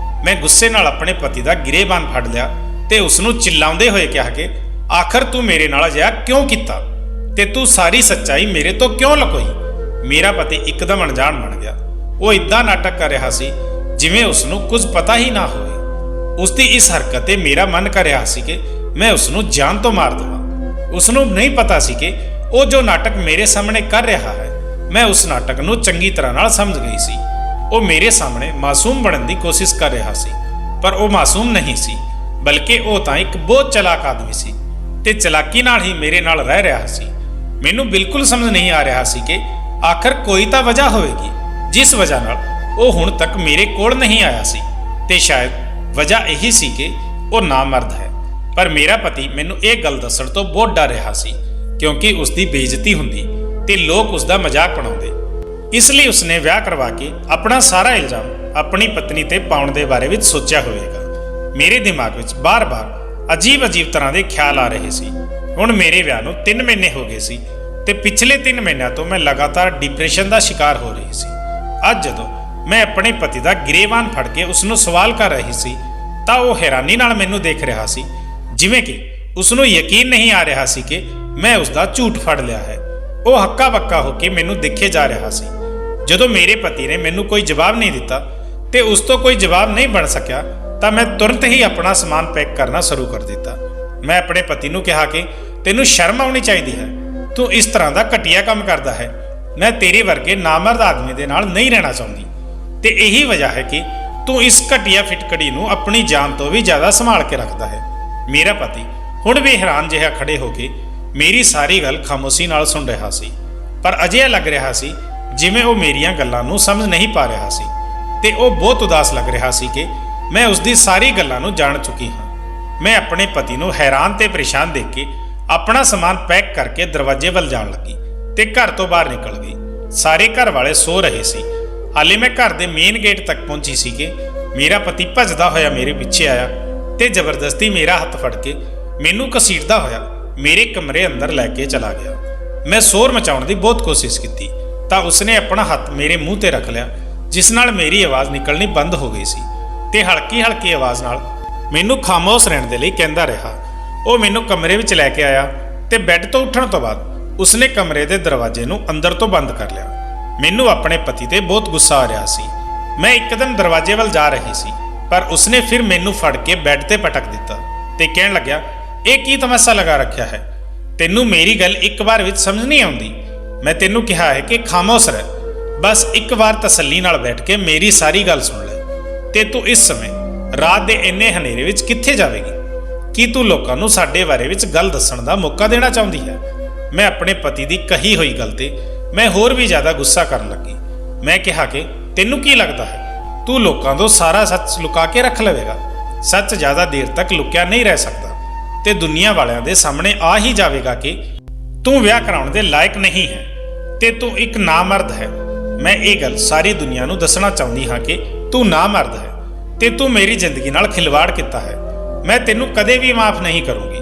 S1: ਮੈਂ ਗੁੱਸੇ ਨਾਲ ਆਪਣੇ ਪਤੀ ਦਾ ਗਿਰੇਬਾਨ ਫੜ ਲਿਆ ਤੇ ਉਸ ਨੂੰ ਚਿল্ਲਾਉਂਦੇ ਹੋਏ ਕਿਹਾ ਕਿ ਆਖਰ ਤੂੰ ਮੇਰੇ ਨਾਲ ਅਜਿਹਾ ਕਿਉਂ ਕੀਤਾ ਤੇ ਤੂੰ ਸਾਰੀ ਸੱਚਾਈ ਮੇਰੇ ਤੋਂ ਕਿਉਂ ਲੁਕੋਈ। ਮੇਰਾ ਪਤੀ ਇੱਕਦਮ ਅਣਜਾਣ ਬਣ ਗਿਆ। ਉਹ ਇਦਾਂ ਨਾਟਕ ਕਰ ਰਿਹਾ ਸੀ ਜਿਵੇਂ ਉਸ ਨੂੰ ਕੁਝ ਪਤਾ ਹੀ ਨਾ ਹੋਵੇ। ਉਸ ਦੀ ਇਸ ਹਰਕਤ ਤੇ ਮੇਰਾ ਮਨ ਕਰ ਰਿਹਾ ਸੀ ਕਿ ਮੈਂ ਉਸ ਨੂੰ ਜਾਨ ਤੋਂ ਮਾਰ ਦੇਵਾਂ। ਉਸ ਨੂੰ ਨਹੀਂ ਪਤਾ ਸੀ ਕਿ ਉਹ ਜੋ ਨਾਟਕ ਮੇਰੇ ਸਾਹਮਣੇ ਕਰ ਰਿਹਾ ਹੈ, ਮੈਂ ਉਸ ਨਾਟਕ ਨੂੰ ਚੰਗੀ ਤਰ੍ਹਾਂ ਨਾਲ ਸਮਝ ਗਈ ਸੀ। ਉਹ ਮੇਰੇ ਸਾਹਮਣੇ ਮਾਸੂਮ ਬਣਨ ਦੀ ਕੋਸ਼ਿਸ਼ ਕਰ ਰਿਹਾ ਸੀ, ਪਰ ਉਹ ਮਾਸੂਮ ਨਹੀਂ ਸੀ, ਬਲਕਿ ਉਹ ਤਾਂ ਇੱਕ ਬਹੁਤ ਚਲਾਕ ਆਦਮੀ ਸੀ ਤੇ ਚਲਾਕੀ ਨਾਲ ਹੀ ਮੇਰੇ ਨਾਲ ਰਹਿ ਰਿਹਾ ਸੀ। ਮੈਨੂੰ ਬਿਲਕੁਲ ਸਮਝ ਨਹੀਂ ਆ ਰਿਹਾ ਸੀ ਕਿ ਆਖਰ ਕੋਈ ਤਾਂ ਵਜ੍ਹਾ ਹੋਵੇਗੀ ਜਿਸ ਵਜ੍ਹਾ ਨਾਲ ਉਹ ਹੁਣ ਤੱਕ ਮੇਰੇ ਕੋਲ ਨਹੀਂ ਆਇਆ ਸੀ ਤੇ ਸ਼ਾਇਦ ਵਜ੍ਹਾ ਇਹੀ ਸੀ ਕਿ ਉਹ ਨਾਮਰਦ ਹੈ। ਪਰ ਮੇਰਾ ਪਤੀ ਮੈਨੂੰ ਇਹ ਗੱਲ ਦੱਸਣ ਤੋਂ ਬਹੁਤ ਡਰ ਰਿਹਾ ਸੀ ਕਿਉਂਕਿ ਉਸ ਦੀ ਬੇਇੱਜ਼ਤੀ ਹੁੰਦੀ ਤੇ ਲੋਕ ਉਸ ਦਾ ਮਜ਼ਾਕ ਬਣਾਉਂਦੇ। ਇਸ ਲਈ ਉਸਨੇ ਵਿਆਹ ਕਰਵਾ ਕੇ ਆਪਣਾ ਸਾਰਾ ਇਲਜ਼ਾਮ ਆਪਣੀ ਪਤਨੀ ਤੇ ਪਾਉਣ ਦੇ ਬਾਰੇ ਵਿੱਚ ਸੋਚਿਆ ਹੋਵੇਗਾ। ਮੇਰੇ ਦਿਮਾਗ ਵਿੱਚ ਬਾਰ-ਬਾਰ ਅਜੀਬ ਤਰ੍ਹਾਂ ਦੇ ਖਿਆਲ ਆ ਰਹੇ ਸੀ। ਹੁਣ ਮੇਰੇ ਵਿਆਹ ਨੂੰ 3 ਮਹੀਨੇ ਹੋ ਗਏ ਸੀ ਤੇ ਪਿਛਲੇ 3 ਮਹੀਨਿਆਂ ਤੋਂ ਮੈਂ ਲਗਾਤਾਰ ਡਿਪਰੈਸ਼ਨ ਦਾ ਸ਼ਿਕਾਰ ਹੋ ਰਹੀ ਸੀ। ਅੱਜ ਜਦੋਂ ਮੈਂ ਆਪਣੇ ਪਤੀ ਦਾ ਗਿਰੇਬਾਨ ਫੜ ਕੇ ਉਸ ਨੂੰ ਸਵਾਲ ਕਰ ਰਹੀ ਸੀ ਤਾਂ ਉਹ ਹੈਰਾਨੀ ਨਾਲ ਮੈਨੂੰ ਦੇਖ ਰਿਹਾ ਸੀ, ਜਿਵੇਂ ਕਿ ਉਸ ਨੂੰ ਯਕੀਨ ਨਹੀਂ ਆ ਰਿਹਾ ਸੀ ਕਿ ਮੈਂ ਉਸ ਦਾ ਝੂਠ ਫੜ ਲਿਆ ਹੈ। ਉਹ ਹੱਕਾ ਬੱਕਾ ਹੋ ਕੇ ਮੈਨੂੰ ਦੇਖੇ ਜਾ ਰਿਹਾ ਸੀ। ਜਦੋਂ ਮੇਰੇ ਪਤੀ ਨੇ ਮੈਨੂੰ ਕੋਈ ਜਵਾਬ ਨਹੀਂ ਦਿੱਤਾ ਤੇ ਉਸ ਤੋਂ ਕੋਈ ਜਵਾਬ ਨਹੀਂ ਬਣ ਸਕਿਆ ਤਾਂ ਮੈਂ ਤੁਰੰਤ ਹੀ ਆਪਣਾ ਸਮਾਨ ਪੈਕ ਕਰਨਾ ਸ਼ੁਰੂ ਕਰ ਦਿੱਤਾ। ਮੈਂ ਆਪਣੇ ਪਤੀ ਨੂੰ ਕਿਹਾ ਕਿ ਤੈਨੂੰ ਸ਼ਰਮ ਆਉਣੀ ਚਾਹੀਦੀ ਹੈ, ਤੂੰ ਇਸ ਤਰ੍ਹਾਂ ਦਾ ਘਟੀਆ ਕੰਮ ਕਰਦਾ ਹੈ। ਮੈਂ ਤੇਰੇ ਵਰਗੇ ਨਾਮਰਦ ਆਦਮੀ ਦੇ ਨਾਲ ਨਹੀਂ ਰਹਿਣਾ ਚਾਹੁੰਦੀ ਤੇ ਇਹੀ ਵਜ੍ਹਾ ਹੈ ਕਿ ਤੂੰ ਇਸ ਘਟੀਆ ਫਿਟਕੜੀ ਨੂੰ ਆਪਣੀ ਜਾਨ ਤੋਂ ਵੀ ਜ਼ਿਆਦਾ ਸੰਭਾਲ ਕੇ ਰੱਖਦਾ ਹੈ। ਮੇਰਾ ਪਤੀ ਹੁਣ ਵੀ ਹੈਰਾਨ ਜਿਹਾ ਖੜੇ ਹੋ ਕੇ ਮੇਰੀ ਸਾਰੀ ਗੱਲ ਖਾਮੋਸ਼ੀ ਨਾਲ ਸੁਣ ਰਿਹਾ ਸੀ, ਪਰ ਅਜਿਹਾ ਲੱਗ ਰਿਹਾ ਸੀ ਜਿਵੇਂ ਉਹ ਮੇਰੀਆਂ ਗੱਲਾਂ ਨੂੰ ਸਮਝ ਨਹੀਂ ਪਾ ਰਿਹਾ ਸੀ ਤੇ ਉਹ ਬਹੁਤ ਉਦਾਸ ਲੱਗ ਰਿਹਾ ਸੀ ਕਿ ਮੈਂ ਉਸ ਦੀ ਸਾਰੀ ਗੱਲਾਂ ਨੂੰ ਜਾਣ ਚੁੱਕੀ ਹਾਂ। ਮੈਂ ਆਪਣੇ ਪਤੀ ਨੂੰ ਹੈਰਾਨ ਤੇ ਪਰੇਸ਼ਾਨ ਦੇਖ ਕੇ ਆਪਣਾ ਸਮਾਨ ਪੈਕ ਕਰਕੇ ਦਰਵਾਜ਼ੇ ਵੱਲ ਜਾਣ ਲੱਗੀ ਤੇ ਘਰ ਤੋਂ ਬਾਹਰ ਨਿਕਲ ਗਈ। ਸਾਰੇ ਘਰ ਵਾਲੇ ਸੋ ਰਹੇ ਸੀ। ਹਾਲੇ ਮੈਂ ਘਰ ਦੇ ਮੇਨ ਗੇਟ ਤੱਕ ਪਹੁੰਚੀ ਸੀ ਕਿ ਮੇਰਾ ਪਤੀ ਭੱਜਦਾ ਹੋਇਆ ਮੇਰੇ ਪਿੱਛੇ ਆਇਆ ਤੇ ਜ਼ਬਰਦਸਤੀ ਮੇਰਾ ਹੱਥ ਫੜ ਕੇ ਮੈਨੂੰ ਘਸੀਟਦਾ ਹੋਇਆ ਮੇਰੇ ਕਮਰੇ ਅੰਦਰ ਲੈ ਕੇ ਚਲਾ ਗਿਆ। ਮੈਂ ਸ਼ੋਰ ਮਚਾਉਣ ਦੀ ਬਹੁਤ ਕੋਸ਼ਿਸ਼ ਕੀਤੀ ਤਾਂ ਉਸਨੇ ਆਪਣਾ ਹੱਥ ਮੇਰੇ ਮੂੰਹ ਤੇ ਰੱਖ ਲਿਆ, ਜਿਸ ਨਾਲ ਮੇਰੀ ਆਵਾਜ਼ ਨਿਕਲਣੀ ਬੰਦ ਹੋ ਗਈ ਸੀ ਤੇ ਹਲਕੀ ਹਲਕੀ ਆਵਾਜ਼ ਨਾਲ ਮੈਨੂੰ ਖਾਮੋਸ਼ ਰਹਿਣ ਦੇ ਲਈ ਕਹਿੰਦਾ ਰਿਹਾ। ਉਹ ਮੈਨੂੰ ਕਮਰੇ ਵਿੱਚ ਲੈ ਕੇ ਆਇਆ ਤੇ ਬੈੱਡ ਤੋਂ ਉੱਠਣ ਤੋਂ ਬਾਅਦ ਉਸਨੇ ਕਮਰੇ ਦੇ ਦਰਵਾਜ਼ੇ ਨੂੰ ਅੰਦਰ ਤੋਂ ਬੰਦ ਕਰ ਲਿਆ। ਮੈਨੂੰ ਆਪਣੇ ਪਤੀ ਤੇ ਬਹੁਤ ਗੁੱਸਾ ਆ ਰਿਹਾ ਸੀ। ਮੈਂ ਇੱਕਦਮ ਦਰਵਾਜ਼ੇ ਵੱਲ ਜਾ ਰਹੀ ਸੀ, ਪਰ ਉਸਨੇ ਫਿਰ ਮੈਨੂੰ ਫੜ ਕੇ ਬੈੱਡ ਤੇ ਪਟਕ ਦਿੱਤਾ ਤੇ ਕਹਿਣ ਲੱਗਿਆ, ਇਹ ਕੀ ਤਮਾਸ਼ਾ ਲਗਾ ਰੱਖਿਆ ਹੈ? ਤੈਨੂੰ ਮੇਰੀ ਗੱਲ ਇੱਕ ਵਾਰ ਵਿੱਚ ਸਮਝ ਨਹੀਂ ਆਉਂਦੀ? ਮੈਂ ਤੈਨੂੰ ਕਿਹਾ ਹੈ ਕਿ ਖਾਮੋਸ਼ ਰਹਿ, ਬਸ ਇੱਕ ਵਾਰ ਤਸੱਲੀ ਨਾਲ ਬੈਠ ਕੇ ਮੇਰੀ ਸਾਰੀ ਗੱਲ ਸੁਣ ਲੈ। ਤੇ ਤੂੰ ਇਸ ਸਮੇਂ ਰਾਤ ਦੇ ਇੰਨੇ ਹਨੇਰੇ ਵਿੱਚ ਕਿੱਥੇ ਜਾਵੇਗੀ? ਕੀ ਤੂੰ ਲੋਕਾਂ ਨੂੰ ਸਾਡੇ ਬਾਰੇ ਵਿੱਚ ਗੱਲ ਦੱਸਣ ਦਾ ਮੌਕਾ ਦੇਣਾ ਚਾਹੁੰਦੀ ਹੈ? ਮੈਂ ਆਪਣੇ ਪਤੀ ਦੀ ਕਹੀ ਹੋਈ ਗੱਲ ਤੇ ਮੈਂ ਹੋਰ ਵੀ ਜ਼ਿਆਦਾ ਗੁੱਸਾ ਕਰਨ ਲੱਗੀ। ਮੈਂ ਕਿਹਾ ਕਿ ਤੈਨੂੰ ਕੀ ਲੱਗਦਾ ਹੈ ਤੂੰ ਲੋਕਾਂ ਤੋਂ ਸਾਰਾ ਸੱਚ ਲੁਕਾ ਕੇ ਰੱਖ ਲਵੇਗਾ? ਸੱਚ ਜ਼ਿਆਦਾ ਦੇਰ ਤੱਕ ਲੁਕਿਆ ਨਹੀਂ ਰਹਿ ਸਕਦਾ ਤੇ ਦੁਨੀਆ ਵਾਲਿਆਂ ਦੇ ਸਾਹਮਣੇ ਆ ਹੀ ਜਾਵੇਗਾ ਕਿ ਤੂੰ ਵਿਆਹ ਕਰਾਉਣ ਦੇ ਲਾਇਕ ਨਹੀਂ ਹੈ ਤੇ ਤੂੰ ਇੱਕ ਨਾਮਰਦ ਹੈ। ਮੈਂ ਇਹ ਗੱਲ ਸਾਰੀ ਦੁਨੀਆ ਨੂੰ ਦੱਸਣਾ ਚਾਹੁੰਦੀ ਹਾਂ ਕਿ ਤੂੰ ਨਾਮਰਦ ਹੈ ਤੇ ਤੂੰ ਮੇਰੀ ਜ਼ਿੰਦਗੀ ਨਾਲ ਖਿਲਵਾੜ ਕੀਤਾ ਹੈ। ਮੈਂ ਤੈਨੂੰ ਕਦੇ ਵੀ ਮਾਫ ਨਹੀਂ ਕਰੂੰਗੀ।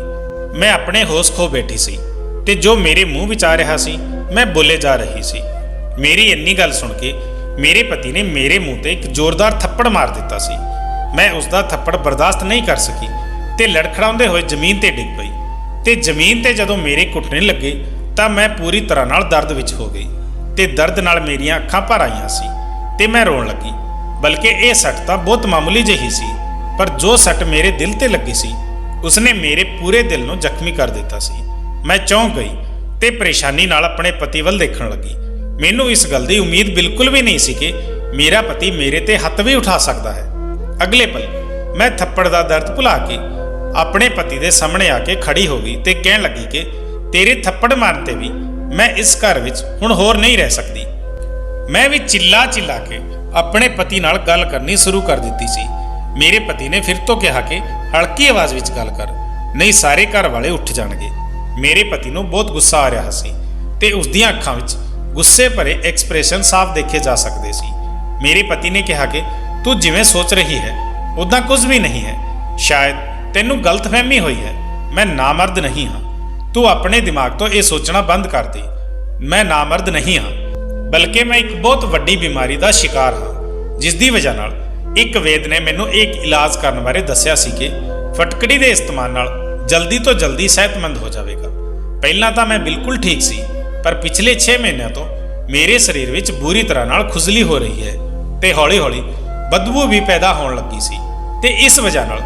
S1: ਮੈਂ ਆਪਣੇ ਹੋਸ਼ ਖੋ ਬੈਠੀ ਸੀ ਤੇ ਜੋ ਮੇਰੇ ਮੂੰਹ ਵਿੱਚ ਆ ਰਿਹਾ ਸੀ ਮੈਂ ਬੋਲੇ ਜਾ ਰਹੀ ਸੀ। ਮੇਰੀ ਇੰਨੀ ਗੱਲ ਸੁਣ ਕੇ ਮੇਰੇ ਪਤੀ ਨੇ ਮੇਰੇ ਮੂੰਹ ਤੇ ਇੱਕ ਜ਼ੋਰਦਾਰ ਥੱਪੜ ਮਾਰ ਦਿੱਤਾ ਸੀ। ਮੈਂ ਉਸ ਦਾ ਥੱਪੜ ਬਰਦਾਸ਼ਤ ਨਹੀਂ ਕਰ ਸਕੀ ਤੇ ਲੜਖੜਾਉਂਦੇ ਹੋਏ ਜ਼ਮੀਨ ਤੇ ਡਿੱਗ ਪਈ ਤੇ ਜ਼ਮੀਨ ਤੇ ਜਦੋਂ ਮੇਰੇ ਘੁੱਟਣੇ ਲੱਗੇ ਤਾਂ ਮੈਂ ਪੂਰੀ ਤਰ੍ਹਾਂ ਨਾਲ ਦਰਦ ਵਿੱਚ ਹੋ ਗਈ ਤੇ ਦਰਦ ਨਾਲ ਮੇਰੀਆਂ ਅੱਖਾਂ ਭਰ ਆਈਆਂ ਸੀ ਤੇ ਮੈਂ ਰੋਣ ਲੱਗੀ। ਬਲਕਿ ਇਹ ਸੱਟ ਤਾਂ ਬਹੁਤ ਮਾਮੂਲੀ ਜਿਹੀ ਸੀ, ਪਰ ਜੋ ਸੱਟ ਮੇਰੇ ਦਿਲ ਤੇ ਲੱਗੀ ਸੀ ਉਸਨੇ ਮੇਰੇ ਪੂਰੇ ਦਿਲ ਨੂੰ ਜ਼ਖਮੀ ਕਰ ਦਿੱਤਾ ਸੀ। ਮੈਂ ਚੌਂਕ ਗਈ ਤੇ ਪਰੇਸ਼ਾਨੀ ਨਾਲ ਆਪਣੇ ਪਤੀ ਵੱਲ ਦੇਖਣ ਲੱਗੀ। ਮੈਨੂੰ ਇਸ ਗੱਲ ਦੀ ਉਮੀਦ ਬਿਲਕੁਲ ਵੀ ਨਹੀਂ ਸੀ ਕਿ ਮੇਰਾ ਪਤੀ ਮੇਰੇ ਤੇ ਹੱਥ ਵੀ ਉਠਾ ਸਕਦਾ ਹੈ। ਅਗਲੇ ਪਲ ਮੈਂ ਥੱਪੜ ਦਾ ਦਰਦ ਭੁਲਾ ਕੇ ਆਪਣੇ ਪਤੀ ਦੇ ਸਾਹਮਣੇ ਆ ਕੇ ਖੜੀ ਹੋ ਗਈ ਤੇ ਕਹਿਣ ਲੱਗੀ ਕਿ ਤੇਰੇ ਥੱਪੜ ਮਾਰਨ ਤੇ ਵੀ ਮੈਂ ਇਸ ਘਰ ਵਿੱਚ ਹੁਣ ਹੋਰ ਨਹੀਂ ਰਹਿ ਸਕਦੀ। ਮੈਂ ਵੀ ਚਿੱਲਾ ਚਿੱਲਾ ਕੇ ਆਪਣੇ ਪਤੀ ਨਾਲ ਗੱਲ ਕਰਨੀ ਸ਼ੁਰੂ ਕਰ ਦਿੱਤੀ ਸੀ। ਮੇਰੇ ਪਤੀ ਨੇ ਫਿਰ ਤੋਂ ਕਿਹਾ ਕਿ ਹਲਕੀ ਆਵਾਜ਼ ਵਿੱਚ ਗੱਲ ਕਰ, ਨਹੀਂ ਸਾਰੇ ਘਰ ਵਾਲੇ ਉੱਠ ਜਾਣਗੇ। ਮੇਰੇ ਪਤੀ ਨੂੰ ਬਹੁਤ ਗੁੱਸਾ ਆ ਰਿਹਾ ਸੀ ਤੇ ਉਸ ਦੀਆਂ ਅੱਖਾਂ ਵਿੱਚ ਗੁੱਸੇ ਭਰੇ ਐਕਸਪ੍ਰੈਸ਼ਨ ਸਾਫ਼ ਦੇਖੇ ਜਾ ਸਕਦੇ ਸੀ। ਮੇਰੇ ਪਤੀ ਨੇ ਕਿਹਾ ਕਿ ਤੂੰ ਜਿਵੇਂ ਸੋਚ ਰਹੀ ਹੈ ਉਦਾਂ ਕੁਝ ਵੀ ਨਹੀਂ ਹੈ। ਸ਼ਾਇਦ ਤੈਨੂੰ ਗਲਤਫਹਿਮੀ ਹੋਈ ਹੈ। ਮੈਂ ਨਾਮਰਦ ਨਹੀਂ ਹਾਂ। ਤੂੰ ਆਪਣੇ ਦਿਮਾਗ ਤੋਂ ਇਹ ਸੋਚਣਾ ਬੰਦ ਕਰ ਦੇ। ਮੈਂ ਨਾਮਰਦ ਨਹੀਂ ਹਾਂ, ਬਲਕਿ ਮੈਂ ਇੱਕ ਬਹੁਤ ਵੱਡੀ ਬਿਮਾਰੀ ਦਾ ਸ਼ਿਕਾਰ ਹਾਂ, ਜਿਸ ਦੀ ਵਜ੍ਹਾ ਨਾਲ ਇੱਕ ਵੇਦ ਨੇ ਮੈਨੂੰ ਇੱਕ ਇਲਾਜ ਕਰਨ ਬਾਰੇ ਦੱਸਿਆ ਸੀ ਕਿ ਫਟਕੜੀ ਦੇ ਇਸਤੇਮਾਲ ਨਾਲ ਜਲਦੀ ਤੋਂ ਜਲਦੀ ਸਿਹਤਮੰਦ ਹੋ ਜਾਵੇਗਾ। ਪਹਿਲਾਂ ਤਾਂ ਮੈਂ ਬਿਲਕੁਲ ਠੀਕ ਸੀ, ਪਰ ਪਿਛਲੇ 6 ਮਹੀਨਿਆਂ ਤੋਂ ਮੇਰੇ ਸਰੀਰ ਵਿੱਚ ਬੁਰੀ ਤਰ੍ਹਾਂ ਨਾਲ ਖੁਜਲੀ ਹੋ ਰਹੀ ਹੈ ਤੇ ਹੌਲੀ-ਹੌਲੀ ਬਦਬੂ ਵੀ ਪੈਦਾ ਹੋਣ ਲੱਗੀ ਸੀ ਤੇ ਇਸ ਵਜ੍ਹਾ ਨਾਲ